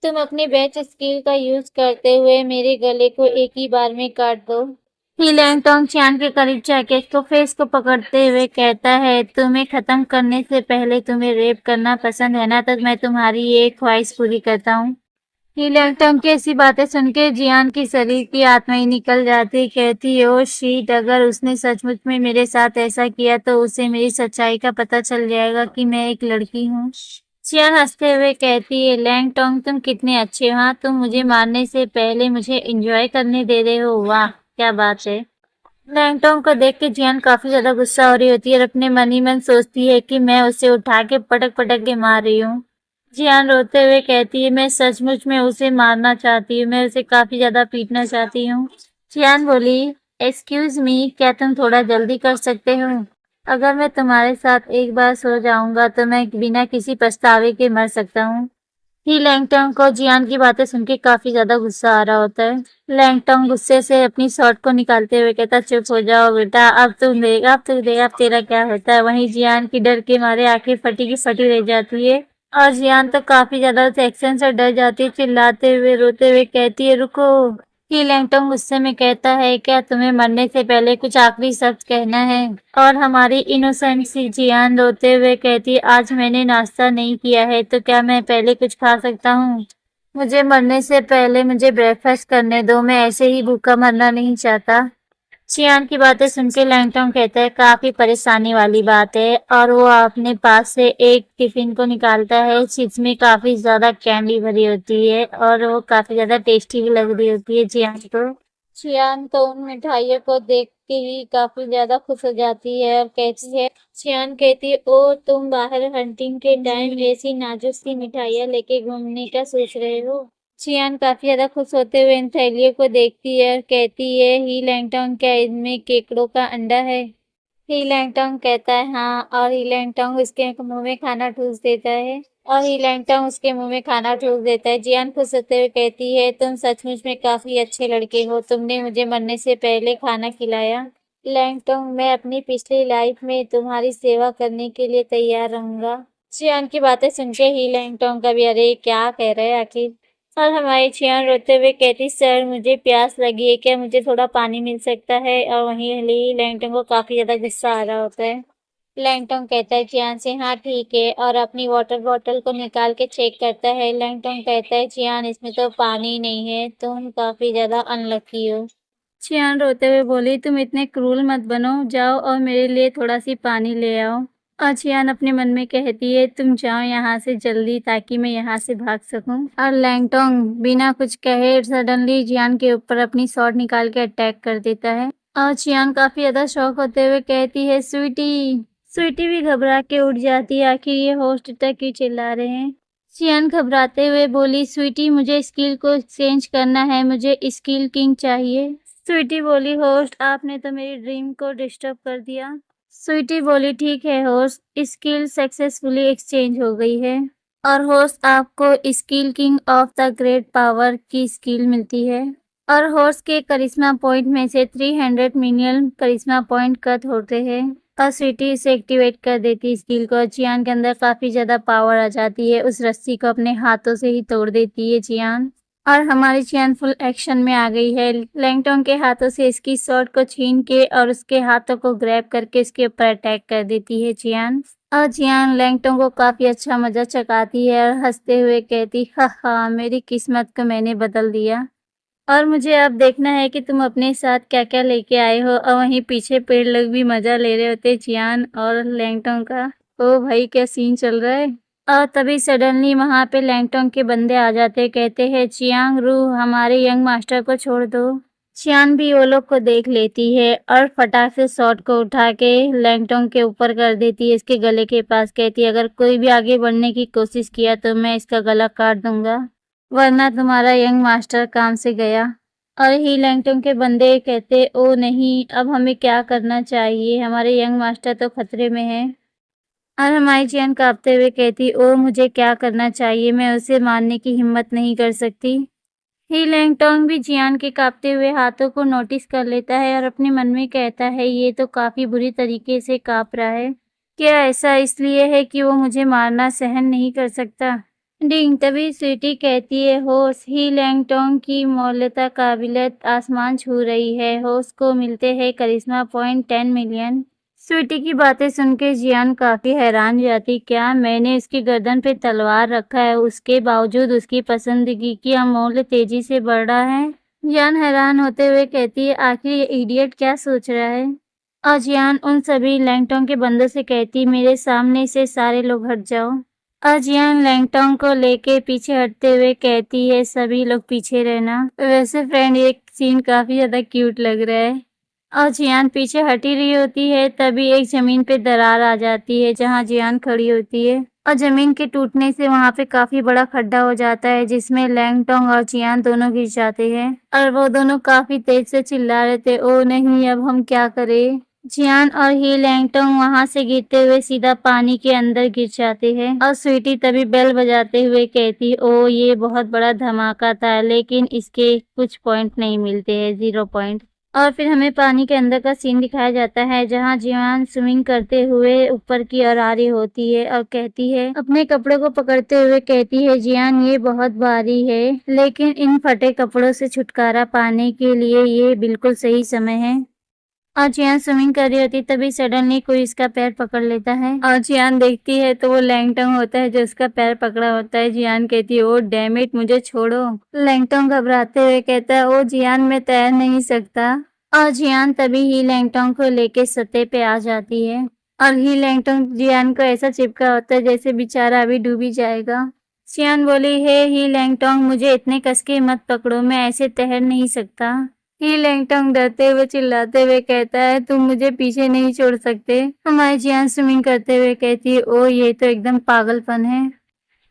तुम अपनी बेस्ट स्किल का यूज करते हुए मेरे गले को एक ही बार में काट दो। ही लैंगटोन जियान के करीब जाके उसको फेस को पकड़ते हुए कहता है, तुम्हें खत्म करने से पहले तुम्हें रेप करना पसंद है ना, तो मैं तुम्हारी ये ख्वाहिश पूरी करता हूँ। ही लैंगटोन की ऐसी बातें सुन के जियान की शरीर की आत्मा ही निकल जाती, कहती, ओ शीट, अगर उसने सचमुच में मेरे साथ ऐसा किया तो उसे मेरी सच्चाई का पता चल जाएगा कि मैं एक लड़की हूँ। जियान हंसते हुए कहती है, लैंगटोन तुम कितने अच्छे हो, हाँ तुम मुझे मारने से पहले मुझे एंजॉय करने दे रहे हो, वाह क्या बात है। लैंगटोन को देख के जियान काफी ज्यादा गुस्सा हो रही होती है और अपने मन ही मन सोचती है कि मैं उसे उठा के पटक पटक के मार रही हूँ। जियान रोते हुए कहती है, मैं सचमुच में उसे मारना चाहती हूँ, मैं उसे काफी ज्यादा पीटना चाहती हूँ। जियान बोली, एक्सक्यूज मी, क्या तुम थोड़ा जल्दी कर सकते हो? अगर मैं तुम्हारे साथ एक बार सो जाऊंगा तो मैं बिना किसी पछतावे के मर सकता हूँ। ही लैंगटोन को जियान की बातें सुन के काफी ज्यादा गुस्सा आ रहा होता है। लैंगटोन गुस्से से अपनी शॉट को निकालते हुए कहता, चुप हो जाओ बेटा, अब तुम देगा, अब तू देगा, अब तेरा क्या होता है। वहीं जियान की डर के मारे आंखें फटी की फटी रह जाती है और जियान तो काफी ज्यादा उस एक्शन से डर जाती है। चिल्लाते हुए रोते हुए कहती है, रुको। ही लैंगटोन गुस्से में कहता है, क्या तुम्हें मरने से पहले कुछ आखिरी शब्द कहना है? और हमारी इनोसेंट सी जियान रोते हुए कहती, आज मैंने नाश्ता नहीं किया है तो क्या मैं पहले कुछ खा सकता हूँ? मुझे मरने से पहले मुझे ब्रेकफास्ट करने दो, मैं ऐसे ही भूखा मरना नहीं चाहता। जियान की बातें सुन के लैंगटोन कहता है, काफी परेशानी वाली बात है। और वो अपने पास से एक टिफिन को निकालता है जिसमें काफी ज्यादा कैंडी भरी होती है और वो काफी ज्यादा टेस्टी भी लग रही होती है जियान को। जियान तो उन मिठाइयों को देख के ही काफी ज्यादा खुश हो जाती है और कहती है, जियान कहती है, ओ तुम बाहर हंटिंग के टाइम ऐसी नाजुक सी मिठाइयाँ लेके घूमने का सोच रहे हो? जियान काफी ज्यादा खुश होते हुए इन थैलियों को देखती है और कहती है, ही लैंगटोन क्या इनमें केकड़ों का अंडा है? ही लैंगटोन कहता है, हाँ। और ही लैंगटोन उसके मुंह में खाना ठूस देता है जियान खुश होते हुए कहती है, तुम सचमुच में काफी अच्छे लड़के हो, तुमने मुझे मरने से पहले खाना खिलाया। लैंगटोन, मैं अपनी पिछली लाइफ में तुम्हारी सेवा करने के लिए तैयार रहूंगा। जियान की बातें सुन के ही लैंगटोन का भी, अरे क्या कह रहे हैं आखिर। और हमारी जियान रोते हुए कहती, सर मुझे प्यास लगी है, क्या मुझे थोड़ा पानी मिल सकता है? और वहीं ली लैंगटोन को काफी ज्यादा गुस्सा आ रहा होता है। लैंगटोंग कहता है जियान से हाँ ठीक है और अपनी वाटर बॉटल को निकाल के चेक करता है। लैंगटोंग कहता है जियान इसमें तो पानी नहीं है, तुम काफी ज्यादा अनलकी हो। जियान रोते हुए बोली तुम इतने क्रूर मत बनो, जाओ और मेरे लिए थोड़ा सी पानी ले आओ। और जियान अपने मन में कहती है तुम जाओ यहाँ से जल्दी ताकि मैं यहाँ से भाग सकूं। और लैंगटोंग बिना कुछ कहे सडनली जियान के ऊपर अपनी स्वॉर्ड निकाल के अटैक कर देता है। और जियान काफी ज्यादा शॉक होते हुए कहती है स्वीटी। स्वीटी भी घबरा के उठ जाती है, आखिर ये होस्ट तक क्यों चिल्ला रहे हैं। जियान घबराते हुए बोली स्वीटी मुझे स्किल को एक्सचेंज करना है, मुझे स्किल किंग चाहिए। स्वीटी बोली होस्ट आपने तो मेरी ड्रीम को डिस्टर्ब कर दिया। स्वीटी बोली ठीक है होस्ट, स्किल सक्सेसफुली एक्सचेंज हो गई है और होस्ट आपको skill king of the great power की स्किल मिलती है। और होस्ट के करिश्मा पॉइंट में से 300 मिलियन करिश्मा पॉइंट कट होते हैं और स्वीटी इसे एक्टिवेट कर देती है स्किल को। जियान के अंदर काफी ज्यादा पावर आ जाती है, उस रस्सी को अपने हाथों से ही तोड़ देती है जियान। और हमारी जियान फुल एक्शन में आ गई है। लैंगटोंग के हाथों से इसकी शॉर्ट को छीन के और उसके हाथों को ग्रैब करके इसके ऊपर अटैक कर देती है जियान। और जियान लैंगटोंग को काफी अच्छा मजा चकाती है और हंसते हुए कहती हा मेरी किस्मत को मैंने बदल दिया और मुझे अब देखना है कि तुम अपने साथ क्या क्या लेके आए हो। और वहीं पीछे पेड़ लोग भी मजा ले रहे होते जियान और लैंगटोंग का। ओ भाई क्या सीन चल रहा है। और तभी सडनली वहां पे लैंगटोंग के बंदे आ जाते, कहते हैं चियांग रू हमारे यंग मास्टर को छोड़ दो। चियान भी वो लोग को देख लेती है और फटाक से शॉट को उठा के लैंगटोंग के ऊपर कर देती है, इसके गले के पास। कहती है अगर कोई भी आगे बढ़ने की कोशिश किया तो मैं इसका गला काट दूंगा, वरना तुम्हारा यंग मास्टर काम से गया। और ही लैंगटोंग के बंदे कहते ओ नहीं अब हमें क्या करना चाहिए, हमारे यंग मास्टर तो खतरे में है। और हमारी जियान कांपते हुए कहती ओ मुझे क्या करना चाहिए, मैं उसे मारने की हिम्मत नहीं कर सकती। ही लैंगटोंग भी जियान के कांपते हुए हाथों को नोटिस कर लेता है और अपने मन में कहता है ये तो काफी बुरी तरीके से कांप रहा है, क्या ऐसा इसलिए है कि वो मुझे मारना सहन नहीं कर सकता। डिंग तभी स्वीटी कहती है होश ही लैंगटोंग की मौलिकता काबिलियत आसमान छू रही है, होश को मिलते हैं करिश्मा पॉइंट 10 मिलियन। स्वीटी की बातें सुनकर जियान काफी हैरान जाती, क्या मैंने उसकी गर्दन पे तलवार रखा है, उसके बावजूद उसकी पसंदगी की अमूल्य तेजी से बढ़ रहा है। जियान हैरान होते हुए कहती है आखिर ये इडियट क्या सोच रहा है। और जियान उन सभी लैंगटोंग के बंदों से कहती मेरे सामने से सारे लोग हट जाओ। और जियान लैंगटोंग को लेके पीछे हटते हुए कहती है सभी लोग पीछे रहना। वैसे फ्रेंड एक सीन काफी ज्यादा क्यूट लग रहा है। और जियान पीछे हटी रही होती है तभी एक जमीन पे दरार आ जाती है जहां जियान खड़ी होती है और जमीन के टूटने से वहां पे काफी बड़ा खड्डा हो जाता है जिसमें लैंगटोंग और जियान दोनों गिर जाते हैं और वो दोनों काफी तेज से चिल्ला रहे थे ओ नहीं अब हम क्या करें। जियान और ही लैंगटोंग वहां से गिरते हुए सीधा पानी के अंदर गिर जाते हैं और स्वीटी तभी बेल बजाते हुए कहती ओ ये बहुत बड़ा धमाका था लेकिन इसके कुछ पॉइंट नहीं मिलते हैं, 0 पॉइंट। और फिर हमें पानी के अंदर का सीन दिखाया जाता है जहां जियान स्विमिंग करते हुए ऊपर की ओर आ रही होती है और कहती है अपने कपड़े को पकड़ते हुए कहती है जियान ये बहुत भारी है लेकिन इन फटे कपड़ों से छुटकारा पाने के लिए ये बिल्कुल सही समय है। और जियान स्विमिंग कर रही होती तभी सडनली कोई इसका पैर पकड़ लेता है और जियान देखती है तो वो लैंगटोंग होता है जो उसका पैर पकड़ा होता है। जियान कहती है ओ डैम इट मुझे छोड़ो। लैंगटोंग घबराते हुए कहता है ओ जियान मैं तैर नहीं सकता। और जियान तभी ही लैंगटोंग को लेके सतह पे आ जाती है और ही लैंगटोंग जियान को ऐसा चिपका होता है जैसे बेचारा अभी डूब ही जाएगा। जियान बोली है ही लैंगटोंग मुझे इतने कसके मत पकड़ो, मैं ऐसे तैर नहीं सकता। ही लैंगटोंग डरते हुए चिल्लाते हुए कहता है तुम मुझे पीछे नहीं छोड़ सकते। हमारी जियान स्विमिंग करते हुए कहती है ओ ये तो एकदम पागलपन है।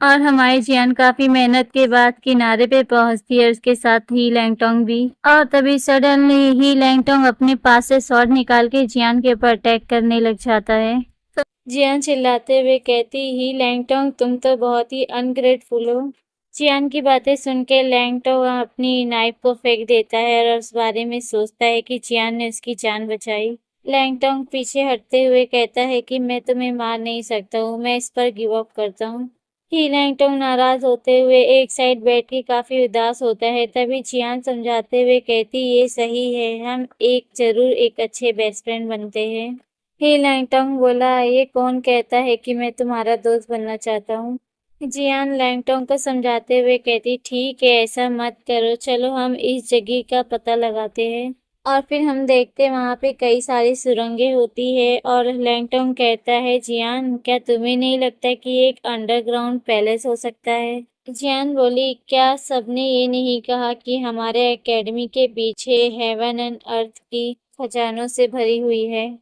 और हमारी जियान काफी मेहनत के बाद किनारे पे पहुंचती है, उसके साथ ही लैंगटोंग भी। और तभी सडनली ही लैंगटोंग अपने पास से स्वॉर्ड निकाल के जियान के ऊपर अटैक करने लग जाता है। तो जियान चिल्लाते हुए कहती ही लैंगटोंग तुम तो बहुत ही अनग्रेटफुल हो। जियान की बातें सुन के लैंगटोंग अपनी नाइफ को फेंक देता है और उस बारे में सोचता है कि जियान ने उसकी जान बचाई। लैंगटोंग पीछे हटते हुए कहता है कि मैं तुम्हें मार नहीं सकता हूँ, मैं इस पर गिव अप करता हूँ। ही लैंगटोंग नाराज होते हुए एक साइड बैठ के काफी उदास होता है। तभी जियान समझाते हुए कहती ये सही है, हम एक जरूर एक अच्छे बेस्ट फ्रेंड बनते हैं। ही लैंगटोंग बोला, ये कौन कहता है कि मैं तुम्हारा दोस्त बनना चाहता हूँ। जियान लैंगटोंग को समझाते हुए कहती, ठीक है ऐसा मत करो, चलो हम इस जगह का पता लगाते हैं। और फिर हम देखते वहाँ पे कई सारी सुरंगें होती है और लैंगटोंग कहता है, जियान क्या तुम्हें नहीं लगता कि एक अंडरग्राउंड पैलेस हो सकता है। जियान बोली, क्या सबने ये नहीं कहा कि हमारे एकेडमी के पीछे हेवन एंड अर्थ की खजानों से भरी हुई है।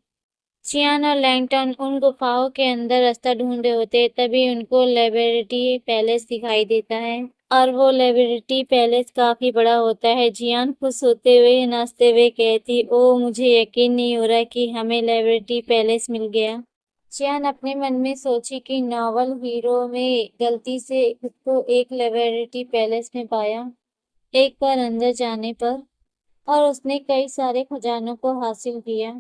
चियान और लैंगटन उन गुफाओं के अंदर रास्ता ढूंढ रहे होते तभी उनको लिबर्टी पैलेस दिखाई देता है और वो लिबर्टी पैलेस काफी बड़ा होता है। जियान खुश होते हुए नाचते हुए कहती, ओ मुझे यकीन नहीं हो रहा कि हमें लिबर्टी पैलेस मिल गया। जियान अपने मन में सोची कि नॉवल हीरो में गलती से खुद को एक लिबर्टी पैलेस में पाया एक बार अंदर जाने पर, और उसने कई सारे खजानों को हासिल किया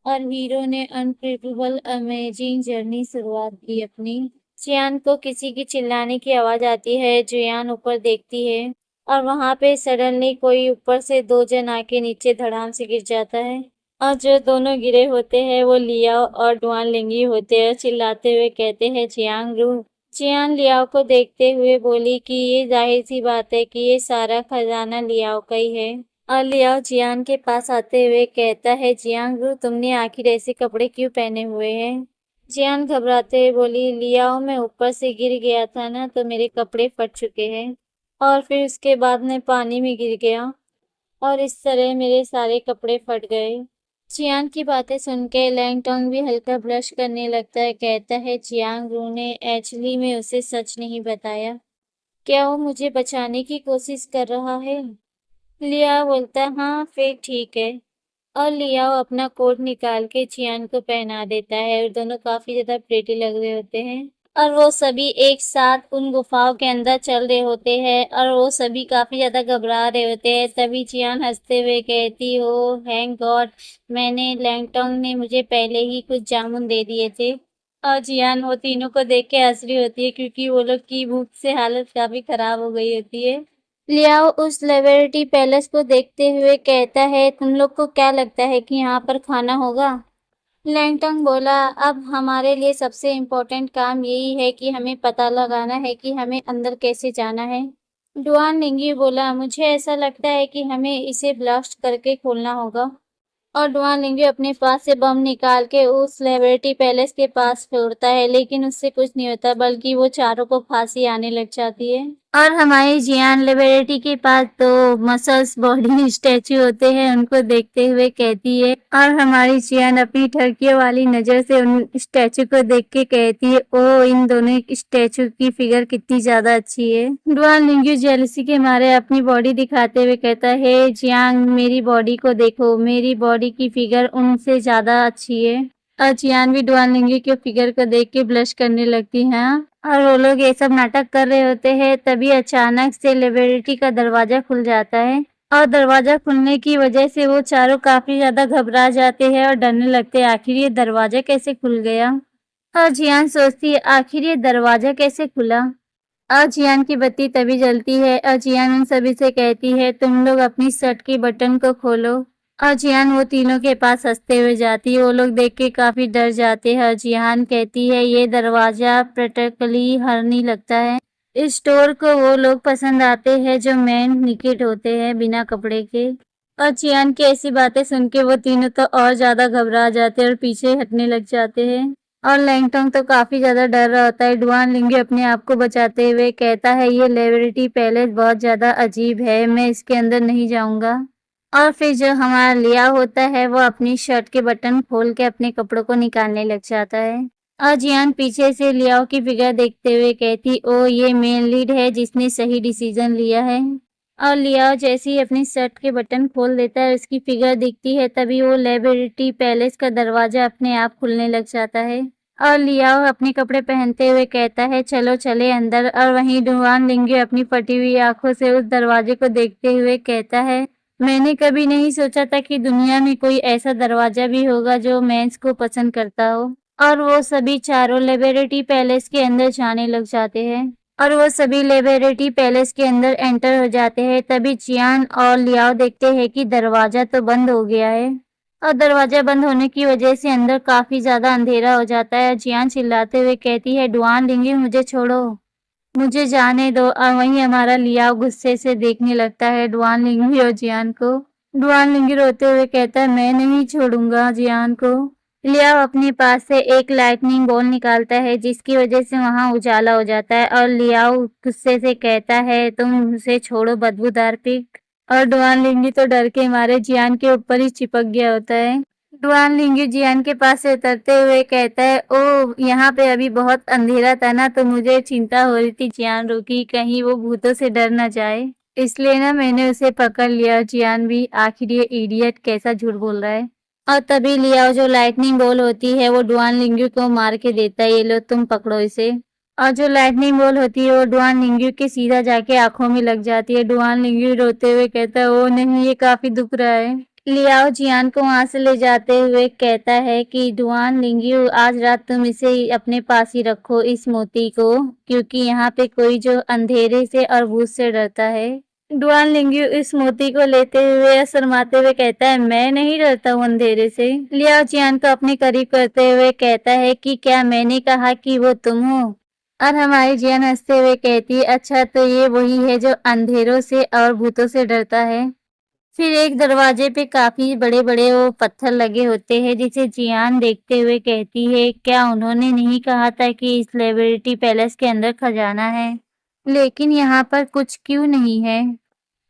और हीरो ने अनप्रेडिक्टेबल अमेजिंग जर्नी शुरुआत की अपनी। जियान को किसी की चिल्लाने की आवाज आती है। जियान ऊपर देखती है और वहां पे सडनली कोई ऊपर से दो जन आके नीचे धड़ाम से गिर जाता है और जो दोनों गिरे होते हैं वो लियाओ और डुआन लिंगी होते हैं। चिल्लाते हुए कहते हैं, जियांग रू। जियान लियाओ को देखते हुए बोली कि ये जाहिर सी बात है कि ये सारा खजाना लियाओ का ही है। और लियाओ जियान के पास आते हुए कहता है, जियांग तुमने आखिर ऐसे कपड़े क्यों पहने हुए हैं। जियान घबराते हुए बोली, लियाओ मैं ऊपर से गिर गया था ना तो मेरे कपड़े फट चुके हैं और फिर उसके बाद मैं पानी में गिर गया और इस तरह मेरे सारे कपड़े फट गए। जियान की बातें सुन के लैंगटोंग भी हल्का ब्लश करने लगता है। कहता है, जियांग रू ने एक्चुअली में उसे सच नहीं बताया। क्या वो मुझे बचाने की कोशिश कर रहा है। लियाओ बोलता है, हाँ फिर ठीक है। और लियाओ अपना कोट निकाल के जियान को पहना देता है और दोनों काफी ज्यादा प्रेटी लग रहे होते हैं और वो सभी एक साथ उन गुफाओं के अंदर चल रहे होते हैं और वो सभी काफी ज्यादा घबरा रहे होते हैं। तभी जियान हंसते हुए कहती, हो थैंक गॉड, मैंने लैंगटोंग ने मुझे पहले ही कुछ जामुन दे दिए थे। और जियान वो तीनों को देख के हंस रही होती है क्योंकि वो लोग की भूख से हालत काफी खराब हो गई होती है। लियाओ उस लिबर्टी पैलेस को देखते हुए कहता है, तुम लोग को क्या लगता है कि यहाँ पर खाना होगा। लैंगटंग बोला, अब हमारे लिए सबसे इम्पोर्टेंट काम यही है कि हमें पता लगाना है कि हमें अंदर कैसे जाना है। डुआन लिंगी बोला, मुझे ऐसा लगता है कि हमें इसे ब्लास्ट करके खोलना होगा। और डुआन लिंगी अपने पास से बम निकाल के उस लिबर्टी पैलेस के पास छोड़ता है लेकिन उससे कुछ नहीं होता बल्कि वो चारों को फांसी आने लग जाती है। और हमारी जियान लिबर्टी के पास तो मसल्स बॉडी स्टैचू होते हैं उनको देखते हुए कहती है, और हमारी जियान अपनी ठरकियों वाली नजर से उन स्टैचू को देख के कहती है, ओ इन दोनों स्टैचू की फिगर कितनी ज्यादा अच्छी है। डुआन लिंगू जेलसी के मारे अपनी बॉडी दिखाते हुए कहता है, जियांग मेरी बॉडी को देखो, मेरी बॉडी की फिगर उनसे ज्यादा अच्छी है। और जियान भी डुआन लिंगू के फिगर को देख के ब्लश करने लगती है। और वो लोग ये सब नाटक कर रहे होते हैं तभी अचानक से लिबर्टी का दरवाजा खुल जाता है और दरवाजा खुलने की वजह से वो चारों काफी ज्यादा घबरा जाते हैं और डरने लगते हैं, आखिर ये दरवाजा कैसे खुल गया। और जियान सोचती है, आखिर ये दरवाजा कैसे खुला। और जियान की बत्ती तभी जलती है और जियान उन सभी से कहती है, तुम लोग अपनी शर्ट की बटन को खोलो। और जियान वो तीनों के पास हंसते हुए जाती है। वो लोग देख के काफी डर जाते हैं और जियान कहती है, ये दरवाजा प्रैक्टिकली हरनी लगता है। इस स्टोर को वो लोग पसंद आते हैं जो मैन निकेट होते हैं बिना कपड़े के। और जियान की ऐसी बातें सुन के वो तीनों तो और ज्यादा घबरा जाते हैं और पीछे हटने लग जाते हैं। और लैंगटोंग तो काफी ज्यादा डर रहा होता है। डुआन लिंगी अपने आप को बचाते हुए कहता है, ये लिबर्टी पैलेस बहुत ज्यादा अजीब है, मैं इसके अंदर नहीं जाऊंगा। और फिर जो हमारा लिया होता है वो अपनी शर्ट के बटन खोल के अपने कपड़ों को निकालने लग जाता है। और जियान पीछे से लियाओ की फिगर देखते हुए कहती, ओ ये मेन लीड है जिसने सही डिसीजन लिया है। और लियाओ जैसे ही अपनी शर्ट के बटन खोल देता है उसकी फिगर दिखती है तभी वो लिबर्टी पैलेस का दरवाजा अपने आप खुलने लग जाता है। और लियाओ अपने कपड़े पहनते हुए कहता है, चलो चले अंदर। और वहीं डुआन लिंगी अपनी फटी हुई आंखों से उस दरवाजे को देखते हुए कहता है, मैंने कभी नहीं सोचा था कि दुनिया में कोई ऐसा दरवाजा भी होगा जो मेंस को पसंद करता हो। और वो सभी चारों लिबर्टी पैलेस के अंदर जाने लग जाते हैं और वो सभी लिबर्टी पैलेस के अंदर एंटर हो जाते हैं। तभी जियान और लियाओ देखते हैं कि दरवाजा तो बंद हो गया है। और दरवाजा बंद होने की वजह से अंदर काफी ज्यादा अंधेरा हो जाता है। जियान चिल्लाते हुए कहती है, डुआन लिंगी मुझे छोड़ो, मुझे जाने दो। और वहीं हमारा लियाओ गुस्से से देखने लगता है डुआन लिंगी और जियान को। डुआन लिंगी रोते हुए कहता है, मैं नहीं छोड़ूंगा जियान को। लियाओ अपने पास से एक लाइटनिंग बॉल निकालता है जिसकी वजह से वहां उजाला हो जाता है और लियाओ गुस्से से कहता है, तुम उसे छोड़ो बदबूदार पिग। और डुआन लिंगी तो डर के मारे जियान के ऊपर ही चिपक गया होता है। डुआन लिंगी जियान के पास से उतरते हुए कहता है, ओ यहाँ पे अभी बहुत अंधेरा था ना, तो मुझे चिंता हो रही थी। जियान रुकी, कहीं वो भूतों से डर ना जाए, इसलिए ना मैंने उसे पकड़ लिया। जियान भी, आखिर ये इडियट कैसा झूठ बोल रहा है। और तभी लियाओ जो लाइटनिंग बॉल होती है वो डुआन लिंग्यू को मार के देता है, ये लो तुम पकड़ो इसे। और जो लाइटनिंग बॉल होती है वो डुआन लिंग्यू के सीधा जाके आंखों में लग जाती है। डुआन लिंग्यू रोते हुए कहता है, ओ नहीं, ये काफी दुख रहा है। लियाओ जियान को वहां से ले जाते हुए कहता है कि डुआन लिंग्यू, आज रात तुम इसे अपने पास ही रखो, इस मोती को, क्योंकि यहाँ पे कोई जो अंधेरे से और भूत से डरता है। डुआन लिंग्यू इस मोती को लेते हुए या शर्माते हुए कहता है, मैं नहीं डरता हूँ अंधेरे से। लियाओ जियान को अपने करीब करते हुए कहता है कि क्या मैंने कहा कि वो तुम हो? और हमारी जियान हंसते हुए कहती है, अच्छा तो ये वही है जो अंधेरों से और भूतों से डरता है। फिर एक दरवाजे पे काफी बड़े बड़े वो पत्थर लगे होते हैं जिसे जियान देखते हुए कहती है, क्या उन्होंने नहीं कहा था कि इस लिबर्टी पैलेस के अंदर खजाना है, लेकिन यहाँ पर कुछ क्यों नहीं है?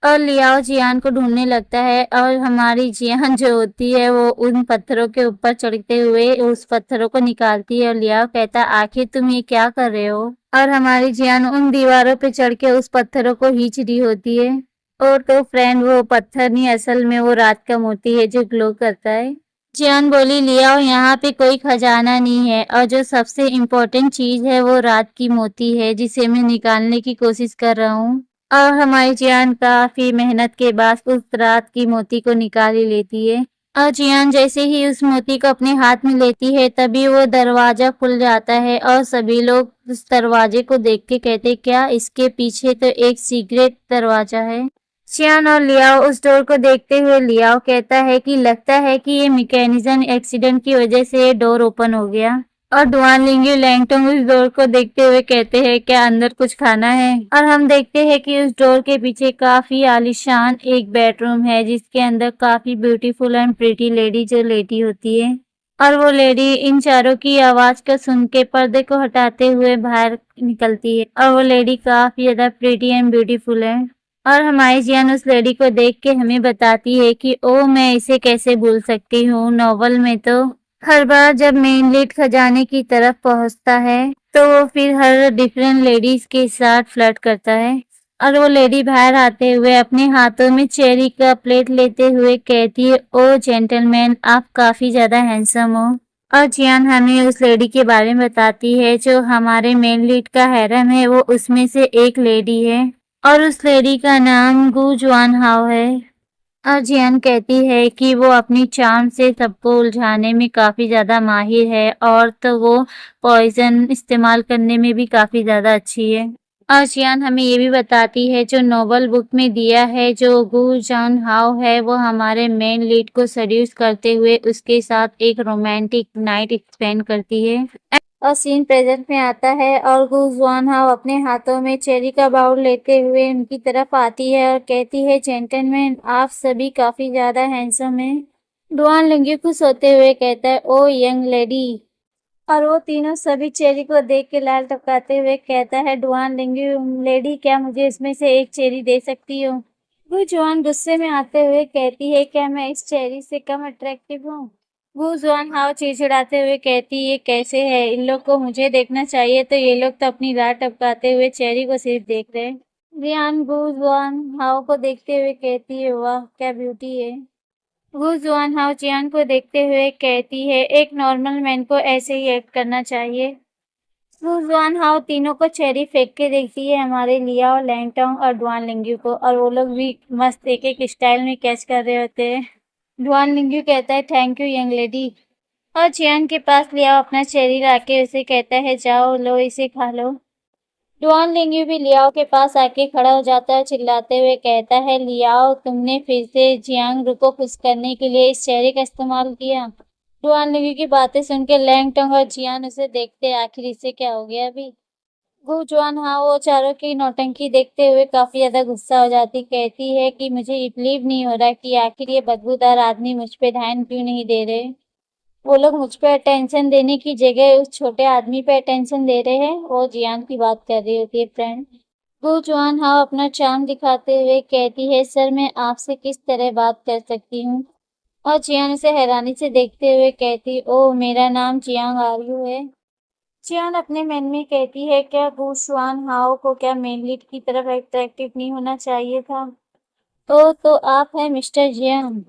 और लियाओ जियान को ढूंढने लगता है और हमारी जियान जो होती है वो उन पत्थरों के ऊपर चढ़ते हुए उस पत्थरों को निकालती है। और लियाओ कहता है, आखिर तुम ये क्या कर रहे हो? और हमारी जियान उन दीवारों पे चढ़ के उस पत्थरों को खींच रही होती है। और तो फ्रेंड, वो पत्थर नहीं, असल में वो रात का मोती है जो ग्लो करता है। जियान बोली, लियाओ यहाँ पे कोई खजाना नहीं है और जो सबसे इम्पोर्टेंट चीज है वो रात की मोती है जिसे मैं निकालने की कोशिश कर रहा हूँ। और हमारी जियान काफी मेहनत के बाद उस रात की मोती को निकाल ही लेती है। और जियान जैसे ही उस मोती को अपने हाथ में लेती है तभी वो दरवाजा खुल जाता है और सभी लोग उस दरवाजे को देख के कहते, क्या इसके पीछे तो एक सीक्रेट दरवाजा है। जियान और लियाओ उस डोर को देखते हुए लियाओ कहता है कि लगता है कि ये मैकेनिज्म एक्सीडेंट की वजह से ये डोर ओपन हो गया। और डुआन लिंग्यू लैंगटोंग उस डोर को देखते हुए कहते हैं, क्या अंदर कुछ खाना है? और हम देखते हैं कि उस डोर के पीछे काफी आलीशान एक बेडरूम है जिसके अंदर काफी ब्यूटीफुल एंड प्रीटी लेडी जो लेटी होती है। और वो लेडी इन चारों की आवाज को सुन के पर्दे को हटाते हुए बाहर निकलती है। और वो लेडी काफी ज्यादा प्रीटी एंड ब्यूटीफुल है। और हमारी जियान उस लेडी को देख के हमें बताती है कि ओ मैं इसे कैसे भूल सकती हूँ, नॉवल में तो हर बार जब मेन लीड खजाने की तरफ पहुंचता है तो वो फिर हर डिफरेंट लेडीज के साथ फ्लर्ट करता है। और वो लेडी बाहर आते हुए अपने हाथों में चेरी का प्लेट लेते हुए कहती है, ओ जेंटलमैन, आप काफी ज्यादा हैंडसम हो। और जियान हमें उस लेडी के बारे में बताती है जो हमारे मेन लीड का हैरम है, वो उसमें से एक लेडी है और उस लेडी का नाम गु जुआन हाओ है। और जियान कहती है कि वो अपनी चार्म से सबको उलझाने में काफी ज्यादा माहिर है और तो वो पॉइजन इस्तेमाल करने में भी काफी ज्यादा अच्छी है। और जियान हमें ये भी बताती है जो नोवेल बुक में दिया है, जो गु जॉन हाओ है वो हमारे मेन लीड को सेड्यूस करते हुए उसके साथ एक रोमांटिक नाइट स्पेंड करती है। और सीन प्रेजेंट में आता है और गु जुआन हाओ अपने हाथों में चेरी का बाउल लेते हुए उनकी तरफ आती है और कहती है, जेंटलमैन, आप सभी काफी ज्यादा हैंडसम हैं। डुआन लिंग्यू खुश होते हुए कहता है, ओ यंग लेडी। और वो तीनों सभी चेरी को देख के लाल टपकाते हुए कहता है, डुआन लिंग्यू लेडी, क्या मुझे इसमें से एक चेरी दे सकती हो? वो जुआन गुस्से में आते हुए कहती है, क्या मैं इस चेरी से कम अट्रैक्टिव हूँ? वो जुआन हाओ चिड़चिड़ाते हुए कहती, ये कैसे है, इन लोग को मुझे देखना चाहिए, तो ये लोग तो अपनी लाल टपकाते हुए चेरी को सिर्फ देख रहे हैं। जियान गु जुआन हाओ को देखते हुए कहती है, वाह क्या ब्यूटी है। वो जुआन हाओ जियान को देखते हुए कहती है, एक नॉर्मल मैन को ऐसे ही एक्ट करना चाहिए। वो जुआन हाओ तीनों को चेरी फेंक के देखती है हमारे लियाओ, लैंगटोंग और डुआन लिंग्यू को, और वो लोग भी मस्त एक एक स्टाइल में कैच कर रहे होते हैं। डुआन लिंग्यू कहता है, थैंक यू यंग लेडी। और जियान के पास लियाओ अपना चेरी लाके उसे कहता है, जाओ लो इसे खा लो। डुआन लिंग्यू भी लियाओ के पास आके खड़ा हो जाता है, चिल्लाते हुए कहता है, लियाओ तुमने फिर से जियांग रु को खुश करने के लिए इस चेहरे का इस्तेमाल किया। डुआन लिंग्यू की बातें सुनकर लैंगटोंग और जियान उसे देखते आखिर इसे क्या हो गया अभी। गु जुआन हाँ वो चारों की नौटंकी देखते हुए काफी ज्यादा गुस्सा हो जाती, कहती है कि मुझे बिलीव नहीं हो रहा कि आखिर ये बदबूदार आदमी मुझ पे ध्यान क्यों नहीं दे रहे। वो लोग मुझ पे अटेंशन देने की जगह उस छोटे आदमी पे अटेंशन दे रहे हैं। वो जियान की बात कर रही होती है फ्रेंड। वो जुआन हाव अपना चार्म दिखाते हुए कहती है, सर मैं आपसे किस तरह बात कर सकती हूँ। और जियान उसे हैरानी से देखते हुए कहती, ओह मेरा नाम जियांग आर्यू है। जियान अपने मन में कहती है, क्या गु शुआन हाओ को क्या मेन लीड की तरफ अट्रैक्टिव नहीं होना चाहिए था। तो आप हैं मिस्टर जियांग।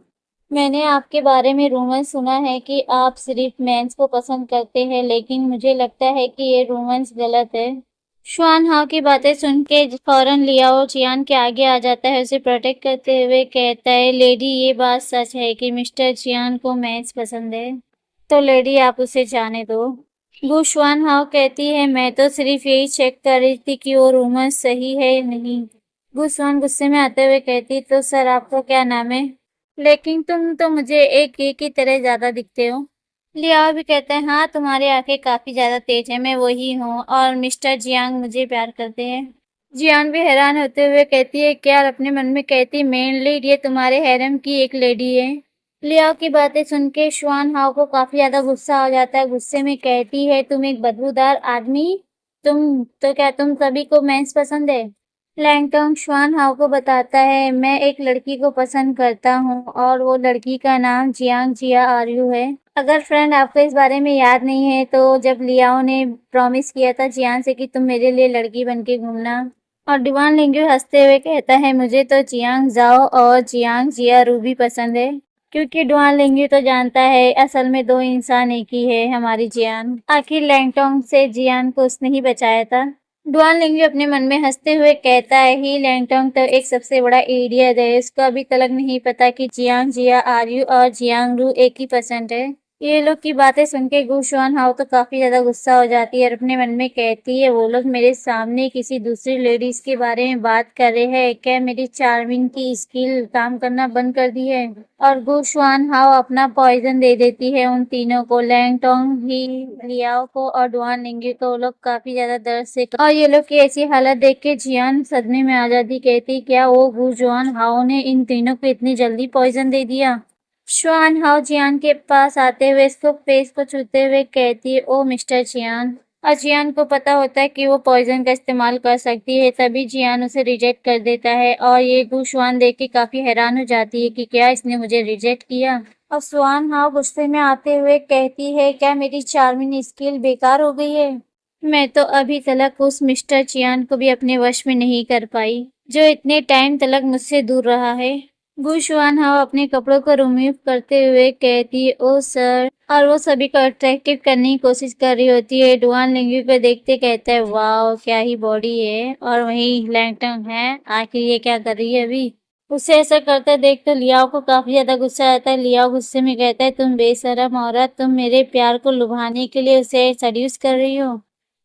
मैंने आपके बारे में रूमर सुना है कि आप सिर्फ मेंस को पसंद करते हैं, लेकिन मुझे लगता है कि ये रूमर्स गलत है। शुआन हाओ की बातें सुन के फौरन लियाओ जियान के आगे आ जाता है, उसे प्रोटेक्ट करते हुए कहता है, लेडी ये बात सच है कि मिस्टर जियान को मेंस पसंद है, तो लेडी आप उसे जाने दो। गु शुआन हाओ कहती है, मैं तो सिर्फ यही चेक कर रही थी कि वो रूमर सही है या नहीं। गु शुआन गुस्से में आते हुए कहती, तो सर आपका क्या नाम है? लेकिन तुम तो मुझे एक ही की तरह ज्यादा दिखते हो। लियाओ भी कहते हैं, हाँ तुम्हारी आंखें काफी ज्यादा तेज है, मैं वही हूँ और मिस्टर जियांग मुझे प्यार करते हैं। जियान भी हैरान होते हुए कहती है, क्या अपने मन में कहती, मेन लीड ये तुम्हारे हैरम की एक लेडी है। लियाओ की बातें सुन के शुआन हाओ को काफी ज्यादा गुस्सा हो जाता है, गुस्से में कहती है, तुम एक बदबूदार आदमी, क्या तुम सभी को मेंस पसंद है? लैंगटोंग शुआन हाओ को बताता है, मैं एक लड़की को पसंद करता हूँ और वो लड़की का नाम जियांग जिया आर्यू है। अगर फ्रेंड आपको इस बारे में याद नहीं है तो जब लियाओ ने प्रॉमिस किया था जियान से कि तुम मेरे लिए लड़की बन के घूमना, और डुआन लिंग्यू हंसते हुए कहता है, मुझे तो जियांग जाओ और जियांग जिया रू भी पसंद है, क्योंकि डुआन लिंग्यू तो जानता है असल में दो इंसान एक ही है, हमारी जियान। आखिर लैंगटोंग से जियान को उसने ही बचाया था। डुआन लिंग्यू अपने मन में हंसते हुए कहता है, ही लैंगटोंग तो एक सबसे बड़ा इडियट है, उसको अभी तक नहीं पता कि जियांग जिया आर्यू और जियांग रू एक ही पसंद है। ये लोग की बातें सुन के गु शुआन हाओ तो काफी ज्यादा गुस्सा हो जाती है और अपने मन में कहती है, वो लोग मेरे सामने किसी दूसरी लेडीज के बारे में बात कर रहे हैं, क्या मेरी चार्मिंग की स्किल काम करना बंद कर दी है? और गु शुआन हाओ अपना पॉइजन दे देती है उन तीनों को, लैंगटोंग, ही लियाओ को और डुआन लिंग्यू को। वो लोग काफी ज्यादा दर्द से और ये लोग की ऐसी हालत देख के जियान सदमे में आ जाती, कहती, क्या वो गु शुआन हाओ ने इन तीनों को इतनी जल्दी पॉइजन दे दिया? शुआन हाओ जियान के पास आते हुए इसको फेस को छूते हुए कहती है, ओ मिस्टर जियान। और जियान को पता होता है कि वो पॉइजन का इस्तेमाल कर सकती है, तभी जियान उसे रिजेक्ट कर देता है और ये गु शुआन देख के काफी हैरान हो जाती है कि क्या इसने मुझे रिजेक्ट किया। और शुआन हाओ गुस्से में आते हुए कहती है, क्या मेरी चार्मिंग स्किल बेकार हो गई है? मैं तो अभी तक उस मिस्टर जियान को भी अपने वश में नहीं कर पाई, जो इतने टाइम तक मुझसे दूर रहा है। गु शुआन हाओ अपने कपड़ों को रिमूव करते हुए कहती है, ओ सर, और वो सभी को अट्रैक्टिव करने की कोशिश कर रही होती है। डुआन लिंग्यू को देखते कहता है, वाह क्या ही बॉडी है, और वहीं लैंगटोंग है, आखिर ये क्या कर रही है अभी। उसे ऐसा करते देख तो लियाओ को काफी ज्यादा गुस्सा आता है। लियाओ गुस्से में कहता है, तुम बेशरम औरत, तुम मेरे प्यार को लुभाने के लिए उसे सेड्यूस कर रही हो,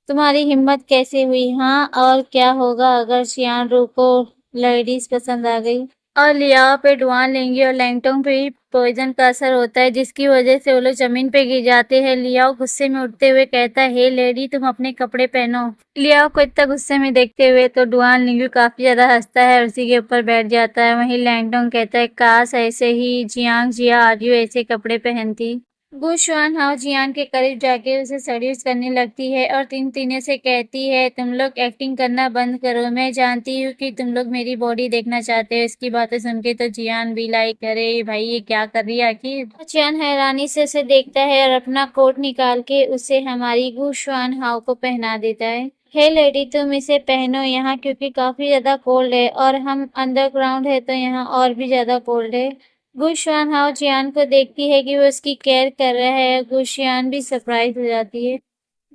तुम्हारी हिम्मत कैसे हुई? हाँ, और क्या होगा अगर जियान रू को लेडीज पसंद आ गई? और लियाओ पे डुआन लिंग्यू और लैंगटोंग पे भी पॉइजन का असर होता है, जिसकी वजह से वो लोग जमीन पे गिर जाते हैं। लियाओ गुस्से में उठते हुए कहता है, हे लेडी तुम अपने कपड़े पहनो। लियाओ को इतना गुस्से में देखते हुए तो डुआन लिंग्यू काफी ज्यादा हंसता है और उसी के ऊपर बैठ जाता है। वहीं लैंगटोंग कहता है, काश ऐसे ही जियांग जिया आर्यू ऐसे कपड़े पहनती। गु शुआन हाओ जियान के करीब जाके उसे सेड्यूस करने लगती है और तीन तीने से कहती है, तुम लोग एक्टिंग करना बंद करो, मैं जानती हूँ कि तुम लोग मेरी बॉडी देखना चाहते हो। इसकी बातें सुन के तो जियान भी लाइक, अरे भाई ये क्या कर रही है आखिर। जियान हैरानी से उसे देखता है और अपना कोट निकाल के उसे हमारी गु शुआन हाओ को पहना देता है। हे लेडी तुम इसे पहनो यहाँ, क्योंकि काफी ज्यादा कोल्ड है और हम अंडरग्राउंड है तो यहाँ और भी ज्यादा कोल्ड है। गु शुआन हाओ जियान को देखती है कि वो उसकी केयर कर रहा है। गु शुआन भी सरप्राइज हो जाती है।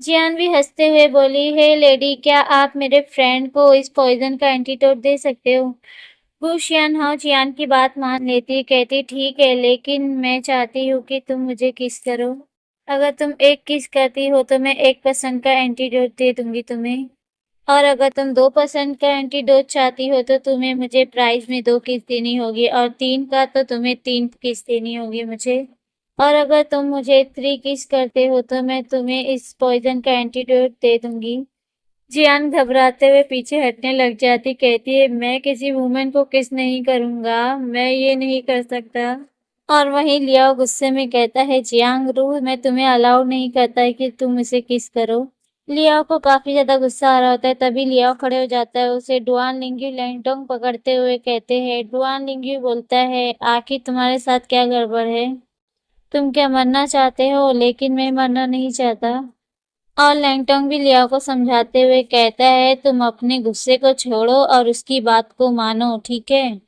जियान भी हंसते हुए बोली, हे लेडी क्या आप मेरे फ्रेंड को इस पॉइजन का एंटीडोट दे सकते हो? गु शुआन हाओ जियान की बात मान लेती, कहती, ठीक है, लेकिन मैं चाहती हूँ कि तुम मुझे किस करो। अगर तुम एक किस करती हो तो मैं 1% का एंटीडोट दे दूंगी तुम्हें। और अगर तुम 2% का एंटीडोट चाहती हो तो तुम्हें मुझे प्राइस में 2 किस्त देनी होगी, और 3 का तो तुम्हें 3 किस्त देनी होगी मुझे। और अगर तुम मुझे 3 किस्त करते हो तो मैं तुम्हें इस पॉइजन का एंटीडोट दे दूंगी। जियान घबराते हुए पीछे हटने लग जाती, कहती है मैं किसी वुमेन को किस नहीं करूंगा, मैं ये नहीं कर सकता। और वहीं लियाओ गुस्से में कहता है, जियांग रू, मैं तुम्हें अलाउ नहीं करता है कि तुम उसे किस करो। लियाओ को काफी ज्यादा गुस्सा आ रहा होता है, तभी लियाओ खड़े हो जाता है, उसे डुआन लिंग्यू लैंगडोंग पकड़ते हुए कहते हैं। डुआन लिंग्यू बोलता है, आखिर तुम्हारे साथ क्या गड़बड़ है? तुम क्या मरना चाहते हो? लेकिन मैं मरना नहीं चाहता। और लैंगटोंग भी लियाओ को समझाते हुए कहता है, तुम अपने गुस्से को छोड़ो और उसकी बात को मानो, ठीक है?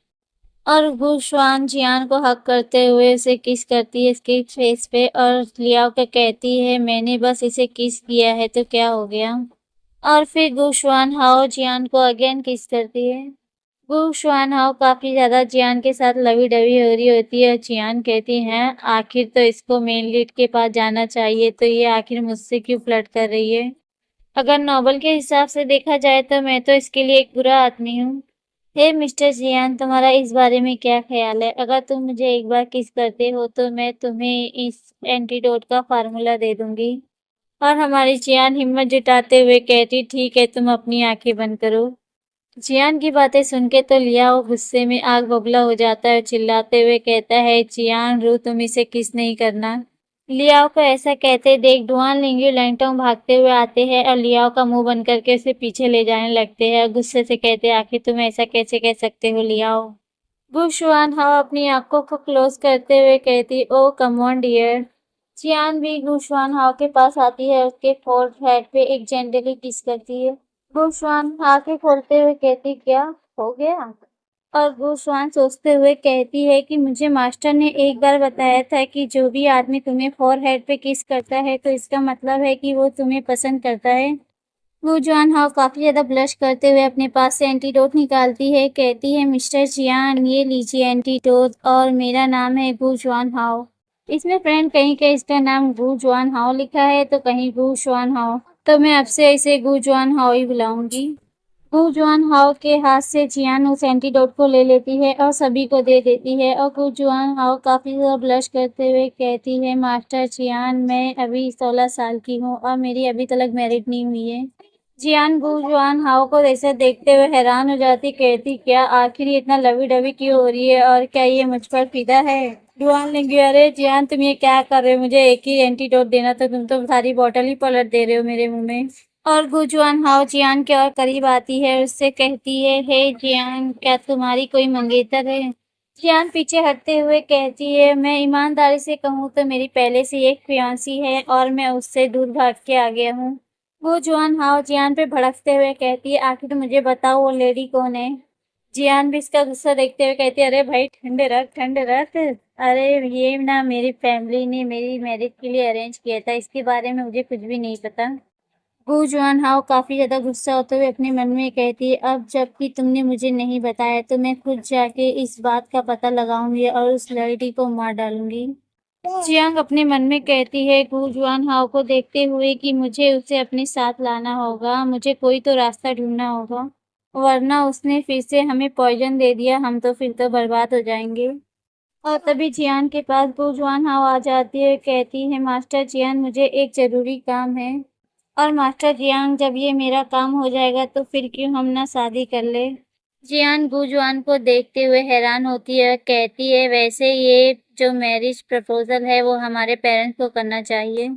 और वो शुआन जियान को हक करते हुए उसे किस करती है इसके फेस पे, और लियाओ को कहती है, मैंने बस इसे किस किया है तो क्या हो गया? और फिर गु शुआन हाओ जियान को अगेन किस करती है। गु शुआन हाओ काफी ज्यादा जियान के साथ लवी डवी हो रही होती है। जियान कहती है, आखिर तो इसको मेन लीड के पास जाना चाहिए, तो ये आखिर मुझसे क्यों फ्लर्ट कर रही है? अगर नॉवल के हिसाब से देखा जाए तो मैं तो इसके लिए एक बुरा आदमी हूँ। हे मिस्टर जियान, तुम्हारा इस बारे में क्या ख्याल है? अगर तुम मुझे एक बार किस करते हो तो मैं तुम्हें इस एंटीडोट का फार्मूला दे दूंगी। और हमारी जियान हिम्मत जुटाते हुए कहती, ठीक है, तुम अपनी आंखें बंद करो। जियान की बातें सुन के तो लियाओ गुस्से में आग बबूला हो जाता है और चिल्लाते हुए कहता है, जियान रू, तुम इसे किस नहीं करना। लियाओ को ऐसा कहते देख डुआन लिंग्यू लैंगटोंग भागते हुए आते हैं और लियाओ का मुंह बंद करके उसे पीछे ले जाने लगते हैं और गुस्से से कहते हैं, आखिर तुम ऐसा कैसे कह सकते हो लियाओ? वो शुआन हाओ अपनी आंखों को क्लोज करते हुए कहती, ओ कम ऑन डियर। जियान भी गु शुआन हाओ के पास आती है, उसके फोरहेड पे एक जेंटली किस करती है। गु शुआन आंखें खोलते हुए कहती, क्या हो गया? और वो स्वान सोचते हुए कहती है कि मुझे मास्टर ने एक बार बताया था कि जो भी आदमी तुम्हें फोरहेड पे किस करता है तो इसका मतलब है कि वो तुम्हें पसंद करता है। वो जॉन हाउ काफी ज्यादा ब्लश करते हुए अपने पास से एंटीडोट निकालती है, कहती है, मिस्टर जियान, ये लीजिए एंटीडोट, और मेरा नाम है गु जुआन हाओ। इसमें फ्रेंड कहीं कहीं इसका नाम गु जुआन हाओ लिखा है तो कहीं गु शुआन हाओ, तो मैं अब से इसे गु जुआन हाओ ही बुलाऊंगी। गु जुआन हाओ के हाथ से जियान उस एंटीडोट को ले लेती है और सभी को दे देती है, और गु जुआन हाओ काफी ज्यादा ब्लश करते हुए कहती है, मास्टर जियान, मैं अभी 16 साल की हूँ और मेरी अभी तक मैरिड नहीं हुई है। जियान गु जुआन हाओ को ऐसा देखते हुए हैरान हो जाती, कहती, क्या आखिर ये इतना लवी डवी क्यों हो रही है और क्या ये मुझ पर फिदा है? जुआन लिंग्यू, अरे जियान, तुम ये क्या कर रहे हो? मुझे एक ही एंटीडोट देना था, तुम तो सारी बॉटल ही पलट दे रहे हो मेरे मुंह में। और गु जुआन हाओ जियान के और करीब आती है, उससे कहती है, हे जियान, क्या तुम्हारी कोई मंगेतर है? जियान पीछे हटते हुए कहती है, मैं ईमानदारी से कहूँ तो मेरी पहले से एक फियांसी है और मैं उससे दूर भाग के आ गया हूँ। वो जुआन हाओ जियान पे भड़कते हुए कहती है, आखिर मुझे बताओ वो लेडी कौन है? जियान भी इसका गुस्सा देखते हुए कहती है, अरे भाई, ठंडे रख ठंडे रख। अरे ये ना मेरी फैमिली ने मेरी मैरिज के लिए अरेंज किया था, इसके बारे में मुझे कुछ भी नहीं पता। गु जुआन हाओ काफी ज्यादा गुस्सा होते हुए अपने मन में कहती है, अब जबकि तुमने मुझे नहीं बताया तो मैं खुद जाके इस बात का पता लगाऊंगी और उस लड़की को मार डालूंगी। जियांग अपने मन में कहती है गु जुआन हाओ को देखते हुए कि मुझे उसे अपने साथ लाना होगा, मुझे कोई तो रास्ता ढूंढना होगा, वरना उसने फिर से हमें पॉइजन दे दिया, हम तो फिर तो बर्बाद हो जाएंगे। और तभी जियान के पास गु जुआन हाओ आ जाती है, कहती है, मास्टर जियान, मुझे एक जरूरी काम है। और मास्टर जियांग, जब ये मेरा काम हो जाएगा तो फिर क्यों हम ना शादी कर ले? जियान गुजुआन को देखते हुए हैरान होती है, कहती है, वैसे ये जो मैरिज प्रपोजल है वो हमारे पेरेंट्स को करना चाहिए,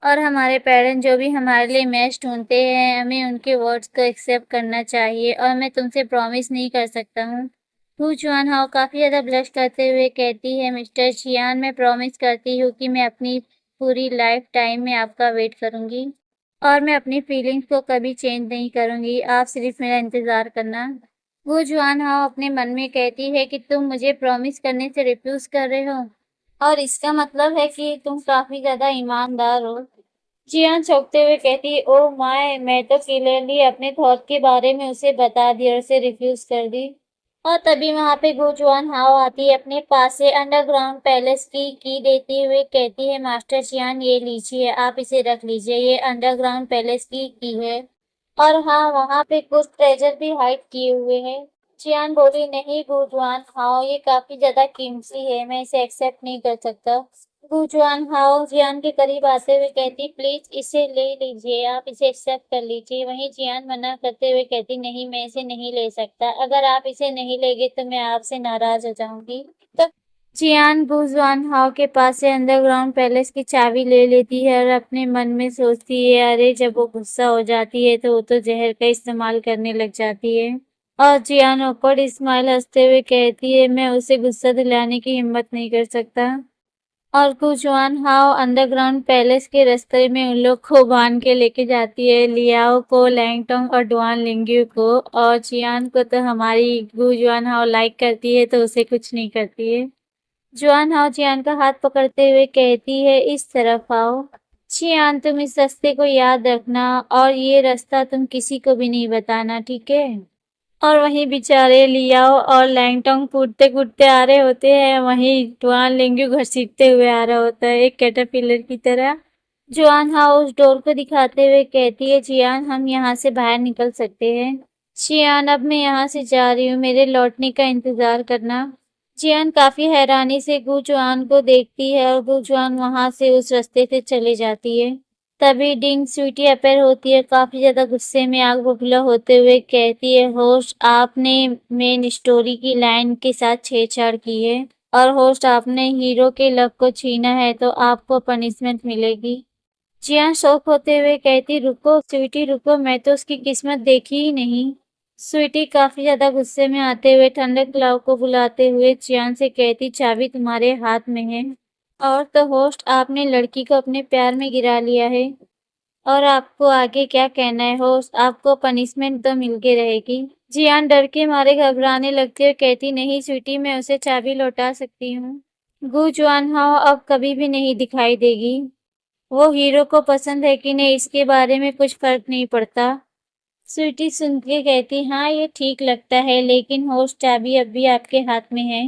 और हमारे पेरेंट्स जो भी हमारे लिए मैच ढूंढते हैं हमें उनके वर्ड्स को एक्सेप्ट करना चाहिए, और मैं तुमसे प्रॉमिस नहीं कर सकता हूँ। गुजुआन हाओ काफी ज्यादा ब्लश करते हुए कहती है, मिस्टर जियान, मैं प्रॉमिस करती हूँ कि मैं अपनी पूरी लाइफ टाइम में आपका वेट करूंगी और मैं अपनी फीलिंग्स को कभी चेंज नहीं करूंगी, आप सिर्फ मेरा इंतजार करना। वो जुआन हाओ अपने मन में कहती है कि तुम मुझे प्रॉमिस करने से रिफ्यूज कर रहे हो, और इसका मतलब है कि तुम काफी ज्यादा ईमानदार हो। जियान चौंकते हुए कहती, ओ माय, मैं तो क्लियरली अपने थॉट के बारे में उसे बता दी और उसे रिफ्यूज कर दी। और तभी वहां पे गुजुआन हाओ आती है, अपने पास से अंडरग्राउंड पैलेस की देती हुए कहती है, मास्टर जियान, ये लीजिए, आप इसे रख लीजिए, ये अंडरग्राउंड पैलेस की है। और हाँ, वहाँ पे कुछ ट्रेजर भी हाइड किए हुए हैं। जियान बोली, नहीं गुजुआन हाओ, ये काफी ज्यादा कीमती है, मैं इसे एक्सेप्ट नहीं कर सकता। गुजुआन हाओ जियान के करीब आते हुए कहती, प्लीज इसे ले लीजिए, आप इसे एक्सेप्ट कर लीजिए। वहीं जियान मना करते हुए कहती, नहीं मैं इसे नहीं ले सकता, अगर आप इसे नहीं लेंगे तो मैं आपसे नाराज हो जाऊंगी। तब जियान गुजुआन हाओ के पास से अंडरग्राउंड पैलेस की चाबी ले लेती है और अपने मन में सोचती है, अरे जब वो गुस्सा हो जाती है तो वो तो जहर का इस्तेमाल करने लग जाती है। और जियान ऑकवर्ड स्माइल हंसते हुए कहती है, मैं उसे गुस्सा दिलाने की हिम्मत नहीं कर सकता। और गुजुआन हाओ अंडरग्राउंड पैलेस के रास्ते में उन लोग को बांध के लेके जाती है, लियाओ को, लैंगटोंग और डुआन लिंग्यू को। और जियान को तो हमारी गुजुआन हाओ लाइक करती है तो उसे कुछ नहीं करती है। जुआन हाओ जियान का हाथ पकड़ते हुए कहती है, इस तरफ आओ। जियान, तुम इस रास्ते को याद रखना और ये रास्ता तुम किसी को भी नहीं बताना, ठीक है। और वहीं बेचारे लियाओ और लैंगटोंग कूदते कूदते आ रहे होते हैं, वहीं जुआन लिंग्यू घसीटते हुए आ रहा होता है एक कैटरपिलर की तरह। जुआन हाओ उस डोर को दिखाते हुए कहती है, जियान हम यहाँ से बाहर निकल सकते हैं। जियान, अब मैं यहाँ से जा रही हूँ, मेरे लौटने का इंतजार करना। जियान काफी हैरानी से गुजुआन को देखती है और गुजुआन वहां से उस रास्ते से चली जाती है। तभी डिंग स्वीटी अपेयर होती है, काफी ज्यादा गुस्से में आग बबूला होते हुए कहती है, होस्ट आपने मेन स्टोरी की लाइन के साथ छेड़छाड़ की है और होस्ट आपने हीरो के लव को छीना है तो आपको पनिशमेंट मिलेगी। जियान शौक होते हुए कहती, रुको स्वीटी रुको, मैं तो उसकी किस्मत देखी ही नहीं। स्वीटी काफी ज्यादा गुस्से में आते हुए ठंडक क्लाउ को बुलाते हुए जियान से कहती, चाबी तुम्हारे हाथ में है। और तो होस्ट आपने लड़की को अपने प्यार में गिरा लिया है और आपको आगे क्या कहना है होस्ट, आपको पनिशमेंट तो मिल के रहेगी। जियान डर के मारे घबराने लगती है और कहती, नहीं स्वीटी मैं उसे चाबी लौटा सकती हूँ। गु जुआन हाओ अब कभी भी नहीं दिखाई देगी। वो हीरो को पसंद है कि नहीं इसके बारे में कुछ फर्क नहीं पड़ता। स्वीटी सुन के कहती, हाँ ये ठीक लगता है, लेकिन होस्ट चाबी अब भी आपके हाथ में है।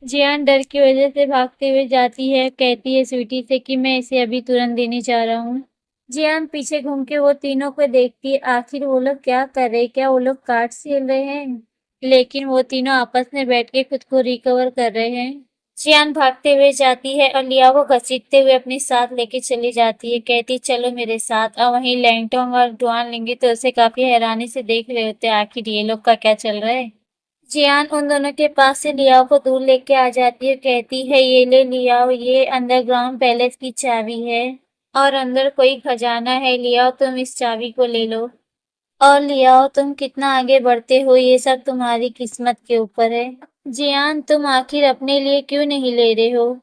जियान डर की वजह से भागते हुए जाती है, कहती है स्वीटी से कि मैं इसे अभी तुरंत देने जा रहा हूँ। जियान पीछे घूम के वो तीनों को देखती है, आखिर वो लोग क्या कर रहे, क्या वो लोग कार्ड खेल रहे हैं? लेकिन वो तीनों आपस में बैठ के खुद को रिकवर कर रहे हैं। जियान भागते हुए जाती है और लिया को घसीटते हुए अपने साथ लेके चली जाती है, कहती चलो मेरे साथ। और वहीं लैंगटोंग और डुआन लिंगी तो उसे काफी हैरानी से देख रहे होते हैं, आखिर ये लोग का क्या चल रहा है। जियान उन दोनों के पास से लियाओ को दूर लेके आ जाती है, कहती है ये ले लियाओ, ये अंडरग्राउंड पैलेस की चाबी है और अंदर कोई खजाना है, लियाओ तुम इस चाबी को ले लो। और लियाओ तुम कितना आगे बढ़ते हो ये सब तुम्हारी किस्मत के ऊपर है। जियान, तुम आखिर अपने लिए क्यों नहीं ले रहे हो?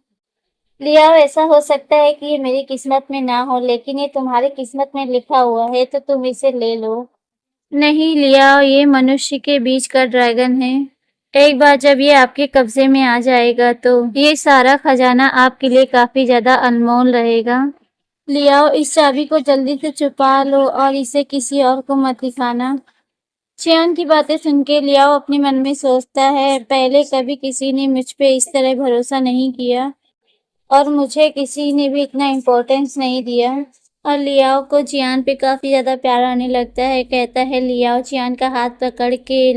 लियाओ, ऐसा हो सकता है कि ये मेरी किस्मत में ना हो, लेकिन ये तुम्हारी किस्मत में लिखा हुआ है तो तुम इसे ले लो। नहीं लियाओ, ये मनुष्य के बीच का ड्रैगन है, एक बार जब ये आपके कब्जे में आ जाएगा तो ये सारा खजाना आपके लिए काफी ज्यादा अनमोल रहेगा। लियाओ, इस चाबी को जल्दी से छुपा लो और इसे किसी और को मत दिखाना। जियान की बातें सुन के लियाओ अपने मन में सोचता है, पहले कभी किसी ने मुझ पे इस तरह भरोसा नहीं किया और मुझे किसी ने भी इतना इम्पोर्टेंस नहीं दिया। और लियाओ को जियान पे काफी ज्यादा प्यार आने लगता है, कहता है लियाओ जियान का हाथ पकड़ के,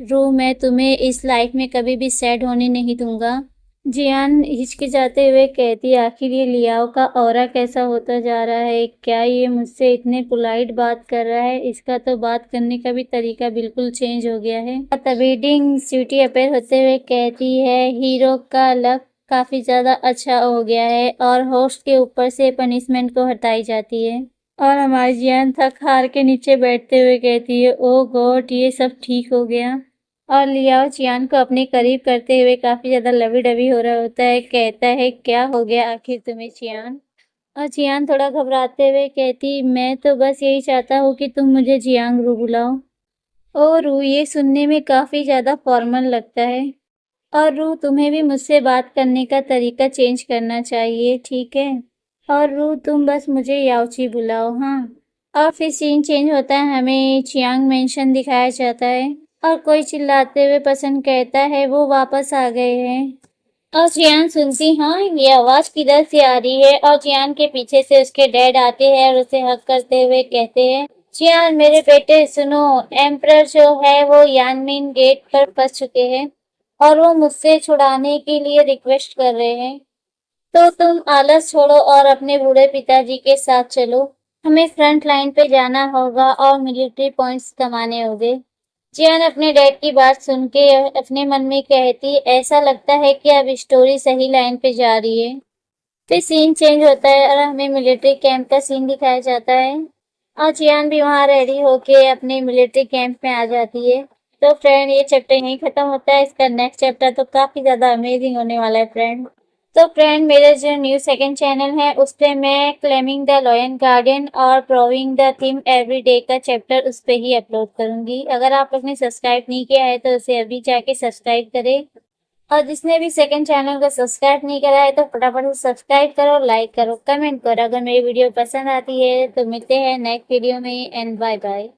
रू मैं तुम्हें इस लाइफ में कभी भी सैड होने नहीं दूंगा। जियान हिचकिचाते हुए कहती, आखिर ये लियाओ का ऑरा कैसा होता जा रहा है, क्या ये मुझसे इतने पोलाइट बात कर रहा है? इसका तो बात करने का भी तरीका बिल्कुल चेंज हो गया है। तभी डिंग स्वीटी अपेयर होते हुए कहती है, हीरो का लक काफी ज्यादा अच्छा हो गया है और होस्ट के ऊपर से पनिशमेंट को हटाई जाती है। और हमारी जियान थक हार के नीचे बैठते हुए कहती है, ओ गॉड ये सब ठीक हो गया। और लियाओ जियान को अपने करीब करते हुए काफी ज्यादा लवी डवी हो रहा होता है, कहता है क्या हो गया आखिर तुम्हें जियान? और जियान थोड़ा घबराते हुए कहती, मैं तो बस यही चाहता हूँ कि तुम मुझे जियांग रू बुलाओ। ओ रू, ये सुनने में काफी ज्यादा फॉर्मल लगता है और रू तुम्हें भी मुझसे बात करने का तरीका चेंज करना चाहिए, ठीक है? और रू तुम बस मुझे याओची बुलाओ, हाँ। और फिर सीन चेंज होता है, हमें चियांग मेंशन दिखाया जाता है और कोई चिल्लाते हुए पसंद कहता है, वो वापस आ गए हैं। और जियान सुनती, हाँ ये आवाज किधर से आ रही है? और जियान के पीछे से उसके डैड आते हैं और उसे हक करते हुए कहते हैं, चियान मेरे बेटे सुनो, एम्परर जो है वो यानमीन गेट पर फंस चुके हैं और वो मुझसे छुड़ाने के लिए रिक्वेस्ट कर रहे हैं। तो तुम आलस छोड़ो और अपने बूढ़े पिताजी के साथ चलो। हमें फ्रंट लाइन पे जाना होगा और मिलिट्री पॉइंट्स कमाने होंगे। जियान अपने डैड की बात सुन के अपने मन में कहती, ऐसा लगता है कि अब स्टोरी सही लाइन पे जा रही है। फिर सीन चेंज होता है और हमें मिलिट्री कैंप का सीन दिखाया जाता है और जियान भी वहाँ रेडी होके अपने मिलिट्री कैंप में आ जाती है। तो फ्रेंड, ये चैप्टर यहीं खत्म होता है। इसका नेक्स्ट चैप्टर तो काफी ज्यादा अमेजिंग होने वाला है फ्रेंड। तो फ्रेंड, मेरा जो न्यू सेकंड चैनल है उस पे मैं क्लेमिंग द लॉयन गार्डियन और proving the theme every day का चैप्टर उस पे ही अपलोड करूंगी। अगर आप लोग ने सब्सक्राइब नहीं किया है तो उसे अभी जाके सब्सक्राइब करें और जिसने भी सेकंड चैनल को सब्सक्राइब नहीं करा है तो फटाफट से सब्सक्राइब करो, लाइक करो, कमेंट करो। अगर मेरी वीडियो पसंद आती है तो मिलते हैं नेक्स्ट वीडियो में एंड बाय बाय।